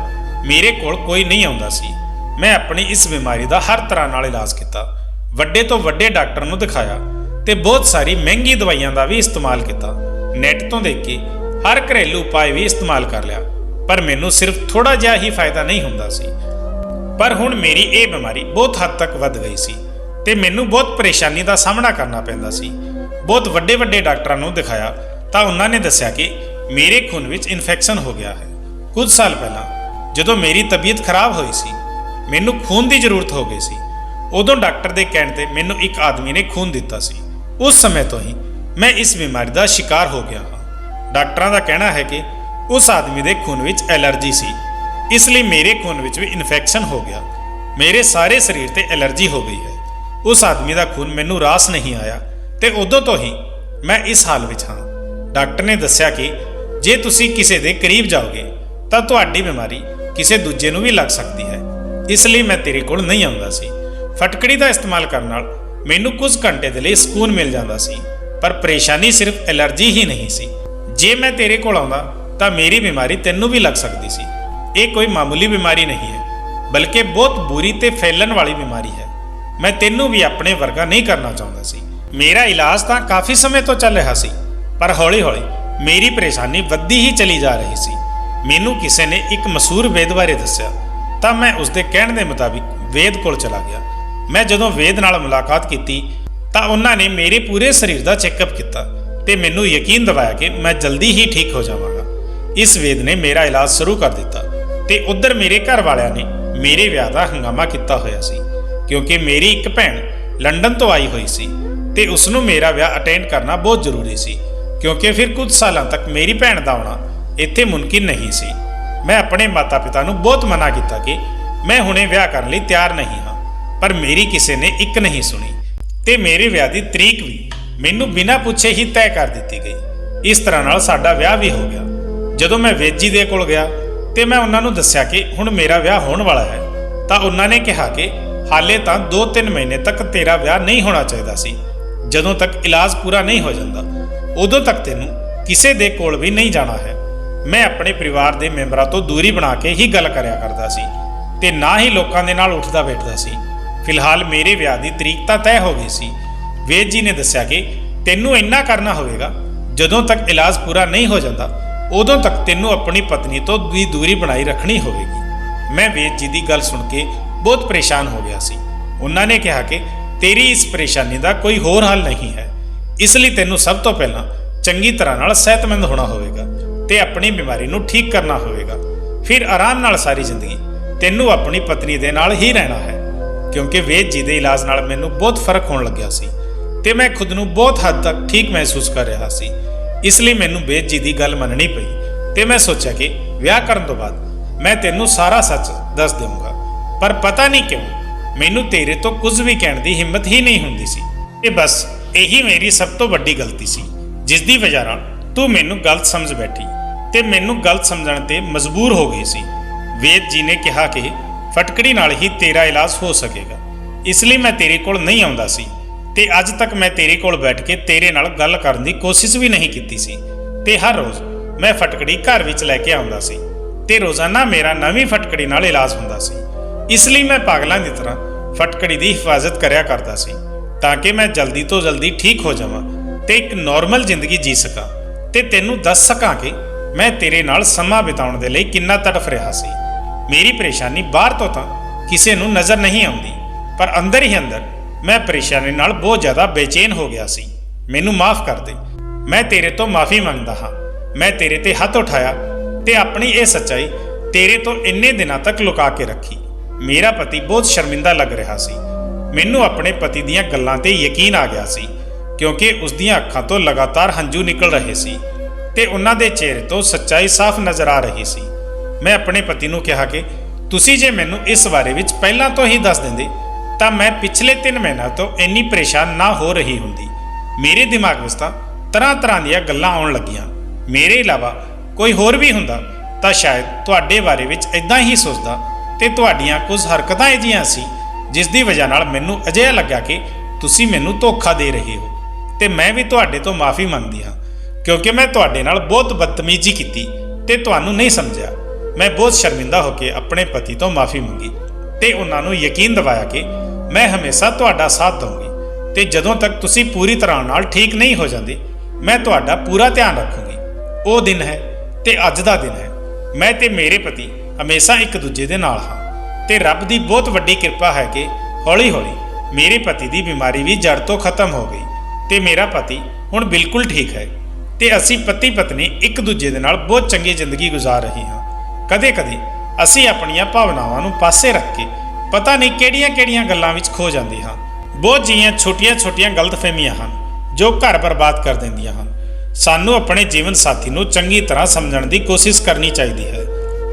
S1: ਮੇਰੇ ਕੋਲ ਕੋਈ ਨਹੀਂ ਆਉਂਦਾ ਸੀ। ਮੈਂ ਆਪਣੀ ਇਸ ਬਿਮਾਰੀ ਦਾ ਹਰ ਤਰ੍ਹਾਂ ਨਾਲ ਇਲਾਜ ਕੀਤਾ, ਵੱਡੇ ਤੋਂ ਵੱਡੇ ਡਾਕਟਰ ਨੂੰ ਦਿਖਾਇਆ ਤੇ ਬਹੁਤ ਸਾਰੀ ਮਹਿੰਗੀ ਦਵਾਈਆਂ ਦਾ ਵੀ ਇਸਤੇਮਾਲ ਕੀਤਾ। ਨੈਟ ਤੋਂ ਦੇਖ ਕੇ ਹਰ ਘਰੇਲੂ ਉਪਾਅ ਵੀ ਇਸਤੇਮਾਲ ਕਰ ਲਿਆ, ਪਰ ਮੈਨੂੰ ਸਿਰਫ ਥੋੜਾ ਜਿਹਾ ਹੀ ਫਾਇਦਾ ਨਹੀਂ ਹੁੰਦਾ ਸੀ। ਪਰ ਹੁਣ ਮੇਰੀ ਇਹ ਬਿਮਾਰੀ ਬਹੁਤ ਹੱਦ ਤੱਕ ਵੱਧ ਗਈ ਸੀ ਤੇ ਮੈਨੂੰ ਬਹੁਤ ਪਰੇਸ਼ਾਨੀ ਦਾ ਸਾਹਮਣਾ ਕਰਨਾ ਪੈਂਦਾ ਸੀ। ਬਹੁਤ ਵੱਡੇ ਵੱਡੇ ਡਾਕਟਰਾਂ ਨੂੰ ਦਿਖਾਇਆ ਤਾਂ ਉਹਨਾਂ ਨੇ ਦੱਸਿਆ ਕਿ ਮੇਰੇ ਖੂਨ ਵਿੱਚ ਇਨਫੈਕਸ਼ਨ ਹੋ ਗਿਆ ਹੈ। ਕੁਝ ਸਾਲ ਪਹਿਲਾਂ ਜਦੋਂ ਮੇਰੀ ਤਬੀਅਤ ਖਰਾਬ ਹੋਈ ਸੀ, ਮੈਨੂੰ ਖੂਨ ਦੀ ਜ਼ਰੂਰਤ ਹੋ ਗਈ ਸੀ। ਉਦੋਂ ਡਾਕਟਰ ਦੇ ਕਹਿਣ ਤੇ ਮੈਨੂੰ ਇੱਕ ਆਦਮੀ ਨੇ ਖੂਨ ਦਿੱਤਾ ਸੀ। ਉਸ ਸਮੇਂ ਤੋਂ ਹੀ ਮੈਂ ਇਸ ਬਿਮਾਰੀ ਦਾ ਸ਼ਿਕਾਰ ਹੋ ਗਿਆ ਹਾਂ। ਡਾਕਟਰਾਂ ਦਾ ਕਹਿਣਾ ਹੈ ਕਿ ਉਸ ਆਦਮੀ ਦੇ ਖੂਨ ਵਿੱਚ ਐਲਰਜੀ ਸੀ, ਇਸ ਲਈ ਮੇਰੇ ਖੂਨ ਵਿੱਚ ਵੀ ਇਨਫੈਕਸ਼ਨ ਹੋ ਗਿਆ ਮੇਰੇ ਸਾਰੇ ਸਰੀਰ ਤੇ ਐਲਰਜੀ ਹੋ ਗਈ ਹੈ। ਉਸ ਆਦਮੀ ਦਾ ਖੂਨ ਮੈਨੂੰ ਰਾਸ ਨਹੀਂ ਆਇਆ ਤੇ ਉਦੋਂ ਤੋਂ ਹੀ ਮੈਂ ਇਸ ਹਾਲ ਵਿੱਚ ਹਾਂ। ਡਾਕਟਰ ਨੇ ਦੱਸਿਆ ਕਿ ਜੇ ਤੁਸੀਂ ਕਿਸੇ ਦੇ ਕਰੀਬ ਜਾਓਗੇ ਤਾਂ ਤੁਹਾਡੀ ਬਿਮਾਰੀ ਕਿਸੇ ਦੂਜੇ ਨੂੰ ਵੀ ਲੱਗ ਸਕਦੀ ਹੈ। ਇਸ ਲਈ ਮੈਂ ਤੇਰੇ ਕੋਲ ਨਹੀਂ ਆਉਂਦਾ ਸੀ। ਫਟਕੜੀ ਦਾ ਇਸਤੇਮਾਲ ਕਰਨ ਨਾਲ ਮੈਨੂੰ ਕੁਝ ਘੰਟੇ ਦੇ ਲਈ ਸਕੂਨ ਮਿਲ ਜਾਂਦਾ ਸੀ, ਪਰ ਪਰੇਸ਼ਾਨੀ ਸਿਰਫ ਐਲਰਜੀ ਹੀ ਨਹੀਂ ਸੀ। ਜੇ ਮੈਂ ਤੇਰੇ ਕੋਲ ਆਉਂਦਾ ਤਾਂ ਮੇਰੀ ਬਿਮਾਰੀ ਤੈਨੂੰ ਵੀ ਲੱਗ ਸਕਦੀ ਸੀ। ਇਹ ਕੋਈ ਮਾਮੂਲੀ ਬਿਮਾਰੀ ਨਹੀਂ ਹੈ, ਬਲਕਿ ਬਹੁਤ ਬੁਰੀ ਤੇ ਫੈਲਣ ਵਾਲੀ ਬਿਮਾਰੀ ਹੈ। ਮੈਂ ਤੈਨੂੰ ਵੀ ਆਪਣੇ ਵਰਗਾ ਨਹੀਂ ਕਰਨਾ ਚਾਹੁੰਦਾ ਸੀ। ਮੇਰਾ ਇਲਾਜ ਤਾਂ ਕਾਫੀ ਸਮੇਂ ਤੋਂ ਚੱਲ ਰਿਹਾ ਸੀ, ਪਰ ਹੌਲੀ-ਹੌਲੀ ਮੇਰੀ ਪਰੇਸ਼ਾਨੀ ਵੱਧਦੀ ਹੀ ਚਲੀ ਜਾ ਰਹੀ ਸੀ। ਮੈਨੂੰ ਕਿਸੇ ਨੇ ਇੱਕ ਮਸ਼ਹੂਰ ਵੇਦ ਬਾਰੇ ਦੱਸਿਆ ਤਾਂ ਮੈਂ ਉਸਦੇ ਕਹਿਣ ਦੇ ਮੁਤਾਬਿਕ ਵੇਦ ਕੋਲ ਚਲਾ ਗਿਆ। ਮੈਂ ਜਦੋਂ ਵੇਦ ਨਾਲ ਮੁਲਾਕਾਤ ਕੀਤੀ ਤਾਂ ਉਹਨਾਂ ਨੇ ਮੇਰੇ ਪੂਰੇ ਸਰੀਰ ਦਾ ਚੈੱਕਅਪ ਕੀਤਾ ਤੇ ਮੈਨੂੰ ਯਕੀਨ ਦਿਵਾਇਆ ਕਿ ਮੈਂ ਜਲਦੀ ਹੀ ਠੀਕ ਹੋ ਜਾਵਾਂਗਾ। ਇਸ ਵੇਦ ਨੇ ਮੇਰਾ ਇਲਾਜ ਸ਼ੁਰੂ ਕਰ ਦਿੱਤਾ ਤੇ ਉੱਧਰ ਮੇਰੇ ਘਰ ਵਾਲਿਆਂ ਨੇ ਮੇਰੇ ਵਿਆਹ ਦਾ ਹੰਗਾਮਾ ਕੀਤਾ ਹੋਇਆ ਸੀ, ਕਿਉਂਕਿ ਮੇਰੀ ਇੱਕ ਭੈਣ ਲੰਡਨ ਤੋਂ ਆਈ ਹੋਈ ਸੀ ਤੇ ਉਸ ਨੂੰ ਮੇਰਾ ਵਿਆਹ ਅਟੈਂਡ ਕਰਨਾ ਬਹੁਤ ਜ਼ਰੂਰੀ ਸੀ, ਕਿਉਂਕਿ ਫਿਰ ਕੁਝ ਸਾਲਾਂ ਤੱਕ ਮੇਰੀ ਭੈਣ ਦਾ ਆਉਣਾ ਇੱਥੇ ਮੁਮਕਿਨ ਨਹੀਂ ਸੀ। ਮੈਂ ਆਪਣੇ ਮਾਤਾ-ਪਿਤਾ ਨੂੰ ਬਹੁਤ ਮਨਾ ਕੀਤਾ ਕਿ ਮੈਂ ਹੁਣੇ ਵਿਆਹ ਕਰਨ ਲਈ ਤਿਆਰ ਨਹੀਂ ਹਾਂ, ਪਰ ਮੇਰੀ ਕਿਸੇ ਨੇ ਇੱਕ ਨਹੀਂ ਸੁਣੀ ਤੇ ਮੇਰੇ ਵਿਆਹ ਦੀ ਤਰੀਕ ਵੀ ਮੈਨੂੰ ਬਿਨਾਂ ਪੁੱਛੇ ਹੀ ਤੈਅ ਕਰ ਦਿੱਤੀ ਗਈ। ਇਸ ਤਰ੍ਹਾਂ ਨਾਲ ਸਾਡਾ ਵਿਆਹ ਵੀ ਹੋ ਗਿਆ। ਜਦੋਂ ਮੈਂ ਵੇਦ ਜੀ ਦੇ ਕੋਲ ਗਿਆ ਤੇ ਮੈਂ ਉਹਨਾਂ ਨੂੰ ਦੱਸਿਆ ਕਿ ਹੁਣ ਮੇਰਾ ਵਿਆਹ ਹੋਣ ਵਾਲਾ ਹੈ, ਤਾਂ ਉਹਨਾਂ ਨੇ ਕਿਹਾ ਕਿ ਹਾਲੇ ਤਾਂ 2-3 ਮਹੀਨੇ ਤੱਕ ਤੇਰਾ ਵਿਆਹ ਨਹੀਂ ਹੋਣਾ ਚਾਹੀਦਾ ਸੀ। ਜਦੋਂ ਤੱਕ ਇਲਾਜ ਪੂਰਾ ਨਹੀਂ ਹੋ ਜਾਂਦਾ ਉਦੋਂ ਤੱਕ ਤੈਨੂੰ ਕਿਸੇ ਦੇ ਕੋਲ ਵੀ ਨਹੀਂ ਜਾਣਾ ਹੈ। ਮੈਂ ਆਪਣੇ ਪਰਿਵਾਰ ਦੇ ਮੈਂਬਰਾਂ ਤੋਂ ਦੂਰੀ ਬਣਾ ਕੇ ਹੀ ਗੱਲ ਕਰਿਆ ਕਰਦਾ ਸੀ ਤੇ ਨਾ ਹੀ ਲੋਕਾਂ ਦੇ ਨਾਲ ਉੱਠਦਾ ਬੈਠਦਾ ਸੀ। ਫਿਲਹਾਲ ਮੇਰੇ ਵਿਆਹ ਦੀ ਤਰੀਕ ਤਾਂ ਤੈਅ ਹੋ ਗਈ ਸੀ। ਵੇਦ ਜੀ ਨੇ ਦੱਸਿਆ ਕਿ ਤੈਨੂੰ ਇੰਨਾ ਕਰਨਾ ਹੋਵੇਗਾ, ਜਦੋਂ ਤੱਕ ਇਲਾਜ ਪੂਰਾ ਨਹੀਂ ਹੋ ਜਾਂਦਾ ਉਦੋਂ ਤੱਕ ਤੈਨੂੰ ਆਪਣੀ ਪਤਨੀ ਤੋਂ ਵੀ ਦੂਰੀ ਬਣਾਈ ਰੱਖਣੀ ਹੋਵੇਗੀ। ਮੈਂ ਵੇਦ ਜੀ ਦੀ ਗੱਲ ਸੁਣ ਕੇ ਬਹੁਤ ਪਰੇਸ਼ਾਨ ਹੋ ਗਿਆ ਸੀ। ਉਹਨਾਂ ਨੇ ਕਿਹਾ ਕਿ ਤੇਰੀ ਇਸ ਪਰੇਸ਼ਾਨੀ ਦਾ ਕੋਈ ਹੋਰ ਹੱਲ ਨਹੀਂ ਹੈ, ਇਸ ਲਈ ਤੈਨੂੰ ਸਭ ਤੋਂ ਪਹਿਲਾਂ ਚੰਗੀ ਤਰ੍ਹਾਂ ਨਾਲ ਸਿਹਤਮੰਦ ਹੋਣਾ ਹੋਵੇਗਾ ਤੇ ਆਪਣੀ ਬਿਮਾਰੀ ਨੂੰ ਠੀਕ ਕਰਨਾ ਹੋਵੇਗਾ। ਫਿਰ ਆਰਾਮ ਨਾਲ ਸਾਰੀ ਜ਼ਿੰਦਗੀ ਤੈਨੂੰ ਆਪਣੀ ਪਤਨੀ ਦੇ ਨਾਲ ਹੀ ਰਹਿਣਾ ਹੈ। ਕਿਉਂਕਿ ਵੇਦ ਜੀ ਦੇ ਇਲਾਜ ਨਾਲ ਮੈਨੂੰ ਬਹੁਤ ਫਰਕ ਹੋਣ ਲੱਗਿਆ ਸੀ ਤੇ ਮੈਂ ਖੁਦ ਨੂੰ ਬਹੁਤ ਹੱਦ ਤੱਕ ਠੀਕ ਮਹਿਸੂਸ ਕਰ ਰਿਹਾ ਸੀ। ਇਸ ਲਈ ਮੈਨੂੰ ਵੇਦ ਜੀ ਦੀ ਗੱਲ ਮੰਨਣੀ ਪਈ ਤੇ ਮੈਂ ਸੋਚਿਆ ਕਿ ਵਿਆਹ ਕਰਨ ਤੋਂ ਬਾਅਦ ਮੈਂ ਤੈਨੂੰ ਸਾਰਾ ਸੱਚ ਦੱਸ ਦੇਵਾਂਗਾ। ਪਰ ਪਤਾ ਨਹੀਂ ਕਿਉਂ ਮੈਨੂੰ ਤੇਰੇ ਤੋਂ ਕੁਝ ਵੀ ਕਹਿਣ ਦੀ ਹਿੰਮਤ ਹੀ ਨਹੀਂ ਹੁੰਦੀ ਸੀ। ਤੇ ਬਸ ਇਹੀ ਮੇਰੀ ਸਭ ਤੋਂ ਵੱਡੀ ਗਲਤੀ ਸੀ, ਜਿਸ ਦੀ ਵਜ੍ਹਾ ਨਾਲ ਤੂੰ ਮੈਨੂੰ ਗਲਤ ਸਮਝ ਬੈਠੀ ਤੇ ਮੈਨੂੰ ਗਲਤ ਸਮਝਣ ਤੇ ਮਜਬੂਰ ਹੋ ਗਈ ਸੀ। ਵੇਦ ਜੀ ਨੇ ਕਿਹਾ ਕਿ ਫਟਕੜੀ ਨਾਲ ਹੀ ਤੇਰਾ ਇਲਾਜ ਹੋ ਸਕੇਗਾ, ਇਸ ਲਈ ਮੈਂ ਤੇਰੇ ਕੋਲ ਨਹੀਂ ਆਉਂਦਾ ਸੀ ਤੇ ਅੱਜ ਤੱਕ ਮੈਂ ਤੇਰੇ ਕੋਲ ਬੈਠ ਕੇ ਤੇਰੇ ਨਾਲ ਗੱਲ ਕਰਨ ਦੀ ਕੋਸ਼ਿਸ਼ ਵੀ ਨਹੀਂ ਕੀਤੀ ਸੀ। ਤੇ ਹਰ ਰੋਜ਼ ਮੈਂ ਫਟਕੜੀ ਘਰ ਵਿੱਚ ਲੈ ਕੇ ਆਉਂਦਾ ਸੀ ਤੇ ਰੋਜ਼ਾਨਾ ਮੇਰਾ ਨਵੀਂ ਫਟਕੜੀ ਨਾਲ ਇਲਾਜ ਹੁੰਦਾ ਸੀ। ਇਸ ਲਈ ਮੈਂ ਪਾਗਲਾਂ ਦੀ ਤਰ੍ਹਾਂ ਫਟਕੜੀ ਦੀ ਹਿਫਾਜ਼ਤ ਕਰਿਆ ਕਰਦਾ ਸੀ ਤਾਂ ਕਿ ਮੈਂ ਜਲਦੀ ਤੋਂ ਜਲਦੀ ਠੀਕ ਹੋ ਜਾਵਾਂ ਤੇ ਇੱਕ ਨਾਰਮਲ ਜ਼ਿੰਦਗੀ ਜੀ ਸਕਾਂ ਤੇ ਤੈਨੂੰ ਦੱਸ ਸਕਾਂ ਕਿ ਮੈਂ ਤੇਰੇ ਨਾਲ ਸਮਾਂ ਬਿਤਾਉਣ ਦੇ ਲਈ ਕਿੰਨਾ ਤੜਫ ਰਿਹਾ ਸੀ। ਮੇਰੀ ਪਰੇਸ਼ਾਨੀ ਬਾਹਰ ਤੋਂ ਤਾਂ ਕਿਸੇ ਨੂੰ ਨਜ਼ਰ ਨਹੀਂ ਆਉਂਦੀ, ਪਰ ਅੰਦਰ ਹੀ ਅੰਦਰ ਮੈਂ ਪਰੇਸ਼ਾਨੀ ਨਾਲ ਬਹੁਤ ਜ਼ਿਆਦਾ ਬੇਚੈਨ ਹੋ ਗਿਆ ਸੀ। ਮੈਨੂੰ ਮਾਫ ਕਰ ਦੇ। ਮੈਂ ਤੇਰੇ ਤੋਂ ਮਾਫੀ ਮੰਗਦਾ ਹਾਂ। ਮੈਂ ਤੇਰੇ ਤੇ ਹੱਥ ਉਠਾਇਆ ਤੇ ਆਪਣੀ ਇਹ ਸੱਚਾਈ ਤੇਰੇ ਤੋਂ ਇੰਨੇ ਦਿਨਾਂ ਤੱਕ ਲੁਕਾ ਕੇ ਰੱਖੀ। ਮੇਰਾ ਪਤੀ ਬਹੁਤ ਸ਼ਰਮਿੰਦਾ ਲੱਗ ਰਿਹਾ ਸੀ। ਮੈਨੂੰ ਆਪਣੇ ਪਤੀ ਦੀਆਂ ਗੱਲਾਂ ਤੇ ਯਕੀਨ ਆ ਗਿਆ ਸੀ, ਕਿਉਂਕਿ ਉਸ ਦੀਆਂ ਅੱਖਾਂ ਤੋਂ ਲਗਾਤਾਰ ਹੰਝੂ ਨਿਕਲ ਰਹੇ ਸੀ ਤੇ ਉਹਨਾਂ ਦੇ ਚਿਹਰੇ ਤੋਂ ਸੱਚਾਈ ਸਾਫ਼ ਨਜ਼ਰ ਆ ਰਹੀ ਸੀ। ਮੈਂ ਆਪਣੇ ਪਤੀ ਨੂੰ ਕਿਹਾ ਕਿ ਤੁਸੀਂ ਜੇ ਮੈਨੂੰ ਇਸ ਬਾਰੇ ਵਿੱਚ ਪਹਿਲਾਂ ਤੋਂ ਹੀ ਦੱਸ ਦਿੰਦੇ ਤਾਂ ਮੈਂ ਪਿਛਲੇ 3 ਮਹੀਨਿਆਂ ਤੋਂ ਇੰਨੀ ਪਰੇਸ਼ਾਨ ਨਾ ਹੋ ਰਹੀ ਹੁੰਦੀ। ਮੇਰੇ ਦਿਮਾਗ ਵਿੱਚ ਤਾਂ ਤਰ੍ਹਾਂ ਦੀਆਂ ਗੱਲਾਂ ਆਉਣ ਲੱਗੀਆਂ। ਮੇਰੇ ਇਲਾਵਾ ਕੋਈ ਹੋਰ ਵੀ ਹੁੰਦਾ ਤਾਂ ਸ਼ਾਇਦ ਤੁਹਾਡੇ ਬਾਰੇ ਵਿੱਚ ਇਦਾਂ ਹੀ ਸੋਚਦਾ ਤੇ ਤੁਹਾਡੀਆਂ ਕੁਝ ਹਰਕਤਾਂ ਅਜਿਹੀਆਂ ਸੀ ਜਿਸ ਦੀ ਵਜ੍ਹਾ ਨਾਲ ਮੈਨੂੰ ਅਜਿਹਾ ਲੱਗਾ ਕਿ ਤੁਸੀਂ ਮੈਨੂੰ ਧੋਖਾ ਦੇ ਰਹੇ ਹੋ ਤੇ ਮੈਂ ਵੀ ਤੁਹਾਡੇ ਤੋਂ ਮਾਫੀ ਮੰਗਦੀ ਹਾਂ, ਕਿਉਂਕਿ ਮੈਂ ਤੁਹਾਡੇ ਨਾਲ ਬਹੁਤ ਬਦਤਮੀਜ਼ੀ ਕੀਤੀ ਤੇ ਤੁਹਾਨੂੰ ਨਹੀਂ ਸਮਝਿਆ। ਮੈਂ ਬਹੁਤ ਸ਼ਰਮਿੰਦਾ ਹੋ ਕੇ ਆਪਣੇ ਪਤੀ ਤੋਂ ਮਾਫੀ ਮੰਗੀ ਤੇ ਉਹਨਾਂ ਨੂੰ ਯਕੀਨ ਦਿਵਾਇਆ ਕਿ ਮੈਂ ਹਮੇਸ਼ਾ ਤੁਹਾਡਾ ਸਾਥ ਦਊਂਗੀ ਤੇ ਜਦੋਂ ਤੱਕ ਤੁਸੀਂ ਪੂਰੀ ਤਰ੍ਹਾਂ ਨਾਲ ਠੀਕ ਨਹੀਂ ਹੋ ਜਾਂਦੇ ਮੈਂ ਤੁਹਾਡਾ ਪੂਰਾ ਧਿਆਨ ਰੱਖੂੰਗੀ। ਉਹ ਦਿਨ ਹੈ ਤੇ ਅੱਜ ਦਾ ਦਿਨ ਹੈ। ਮੈਂ ਤੇ ਮੇਰੇ ਪਤੀ ਹਮੇਸ਼ਾ ਇੱਕ ਦੂਜੇ ਦੇ ਨਾਲ ਹਾਂ ਤੇ ਰੱਬ ਦੀ ਬਹੁਤ ਵੱਡੀ ਕਿਰਪਾ ਹੈ ਕਿ ਹੌਲੀ-ਹੌਲੀ ਮੇਰੇ ਪਤੀ ਦੀ ਬਿਮਾਰੀ ਵੀ ਜੜ ਤੋਂ ਖਤਮ ਹੋ ਗਈ ਤੇ ਮੇਰਾ ਪਤੀ ਹੁਣ ਬਿਲਕੁਲ ਠੀਕ ਹੈ ਤੇ ਅਸੀਂ ਪਤੀ ਪਤਨੀ ਇੱਕ ਦੂਜੇ ਦੇ ਨਾਲ ਬਹੁਤ ਚੰਗੀ ਜ਼ਿੰਦਗੀ ਗੁਜ਼ਾਰ ਰਹੇ ਹਾਂ। ਕਦੇ-ਕਦੇ ਅਸੀਂ ਆਪਣੀਆਂ ਭਾਵਨਾਵਾਂ ਨੂੰ ਪਾਸੇ ਰੱਖ ਕੇ ਪਤਾ ਨਹੀਂ ਕਿਹੜੀਆਂ ਗੱਲਾਂ ਵਿੱਚ ਖੋ ਜਾਂਦੇ ਹਾਂ। ਬਹੁਤ ਜਿਹੀਆਂ ਛੋਟੀਆਂ ਗਲਤਫਹਿਮੀਆਂ ਹਨ ਜੋ ਘਰ ਬਰਬਾਦ ਕਰ ਦਿੰਦੀਆਂ ਹਨ। ਸਾਨੂੰ ਆਪਣੇ ਜੀਵਨ ਸਾਥੀ ਨੂੰ ਚੰਗੀ ਤਰ੍ਹਾਂ ਸਮਝਣ ਦੀ ਕੋਸ਼ਿਸ਼ ਕਰਨੀ ਚਾਹੀਦੀ ਹੈ,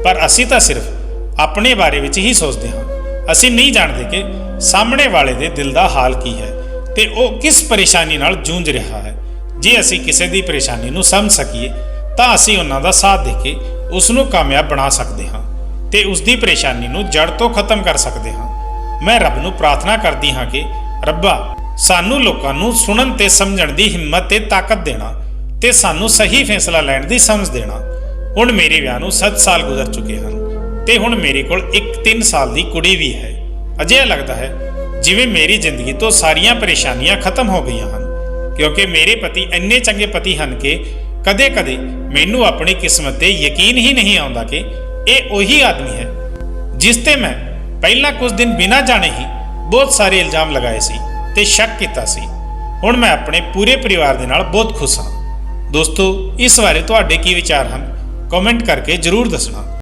S1: ਪਰ ਅਸੀਂ ਤਾਂ ਸਿਰਫ ਆਪਣੇ ਬਾਰੇ ਵਿੱਚ ਹੀ ਸੋਚਦੇ ਹਾਂ। ਅਸੀਂ ਨਹੀਂ ਜਾਣਦੇ ਕਿ ਸਾਹਮਣੇ ਵਾਲੇ ਦੇ ਦਿਲ ਦਾ ਹਾਲ ਕੀ ਹੈ ਤੇ ਉਹ ਕਿਸ ਪਰੇਸ਼ਾਨੀ ਨਾਲ ਜੂਝ ਰਿਹਾ ਹੈ। ਜੇ ਅਸੀਂ ਕਿਸੇ ਦੀ ਪਰੇਸ਼ਾਨੀ ਨੂੰ ਸਮਝ ਸਕੀਏ ਤਾਂ ਅਸੀਂ ਉਹਨਾਂ ਦਾ ਸਾਥ ਦੇ ਕੇ ਉਸ ਨੂੰ ਕਾਮਯਾਬ ਬਣਾ ਸਕਦੇ ਹਾਂ ਤੇ ਉਸ ਦੀ ਪਰੇਸ਼ਾਨੀ ਨੂੰ ਜੜ ਤੋਂ ਖਤਮ ਕਰ ਸਕਦੇ ਹਾਂ। ਮੈਂ ਰੱਬ ਨੂੰ ਪ੍ਰਾਰਥਨਾ ਕਰਦੀ ਹਾਂ ਕਿ ਰੱਬਾ ਸਾਨੂੰ ਲੋਕਾਂ ਨੂੰ ਸੁਣਨ ਤੇ ਸਮਝਣ ਦੀ ਹਿੰਮਤ ਤੇ ਤਾਕਤ ਦੇਣਾ ਤੇ ਸਾਨੂੰ ਸਹੀ ਫੈਸਲਾ ਲੈਣ ਦੀ ਸਮਝ ਦੇਣਾ। ਹੁਣ ਮੇਰੇ ਵਿਆਹ ਨੂੰ 7 ਸਾਲ ਗੁਜ਼ਰ ਚੁੱਕੇ ਹਨ ਤੇ ਹੁਣ ਮੇਰੇ ਕੋਲ ਇੱਕ 3 ਸਾਲ ਦੀ ਕੁੜੀ ਵੀ ਹੈ। ਅਜਿਹਾ ਲੱਗਦਾ ਹੈ ਜਿਵੇਂ ਮੇਰੀ ਜ਼ਿੰਦਗੀ ਤੋਂ ਸਾਰੀਆਂ ਪਰੇਸ਼ਾਨੀਆਂ ਖਤਮ ਹੋ ਗਈਆਂ ਹਨ, ਕਿਉਂਕਿ ਮੇਰੇ ਪਤੀ ਇੰਨੇ ਚੰਗੇ ਪਤੀ ਹਨ ਕਿ ਕਦੇ-ਕਦੇ ਮੈਨੂੰ ਆਪਣੀ ਕਿਸਮਤ ਤੇ ਯਕੀਨ ਹੀ ਨਹੀਂ ਆਉਂਦਾ ਕਿ ਇਹ ਉਹੀ ਆਦਮੀ ਹੈ ਜਿਸ ਤੇ ਮੈਂ ਪਹਿਲਾਂ ਕੁਝ ਦਿਨ ਬਿਨਾਂ ਜਾਣੇ ਹੀ ਬਹੁਤ ਸਾਰੇ ਇਲਜ਼ਾਮ ਲਗਾਏ ਸੀ ਤੇ ਸ਼ੱਕ ਕੀਤਾ ਸੀ। ਹੁਣ ਮੈਂ ਆਪਣੇ ਪੂਰੇ ਪਰਿਵਾਰ ਦੇ ਨਾਲ ਬਹੁਤ ਖੁਸ਼ ਹਾਂ। ਦੋਸਤੋ, ਇਸ ਬਾਰੇ ਤੁਹਾਡੇ ਕੀ ਵਿਚਾਰ ਹਨ? ਕਮੈਂਟ ਕਰਕੇ ਜ਼ਰੂਰ ਦੱਸਣਾ।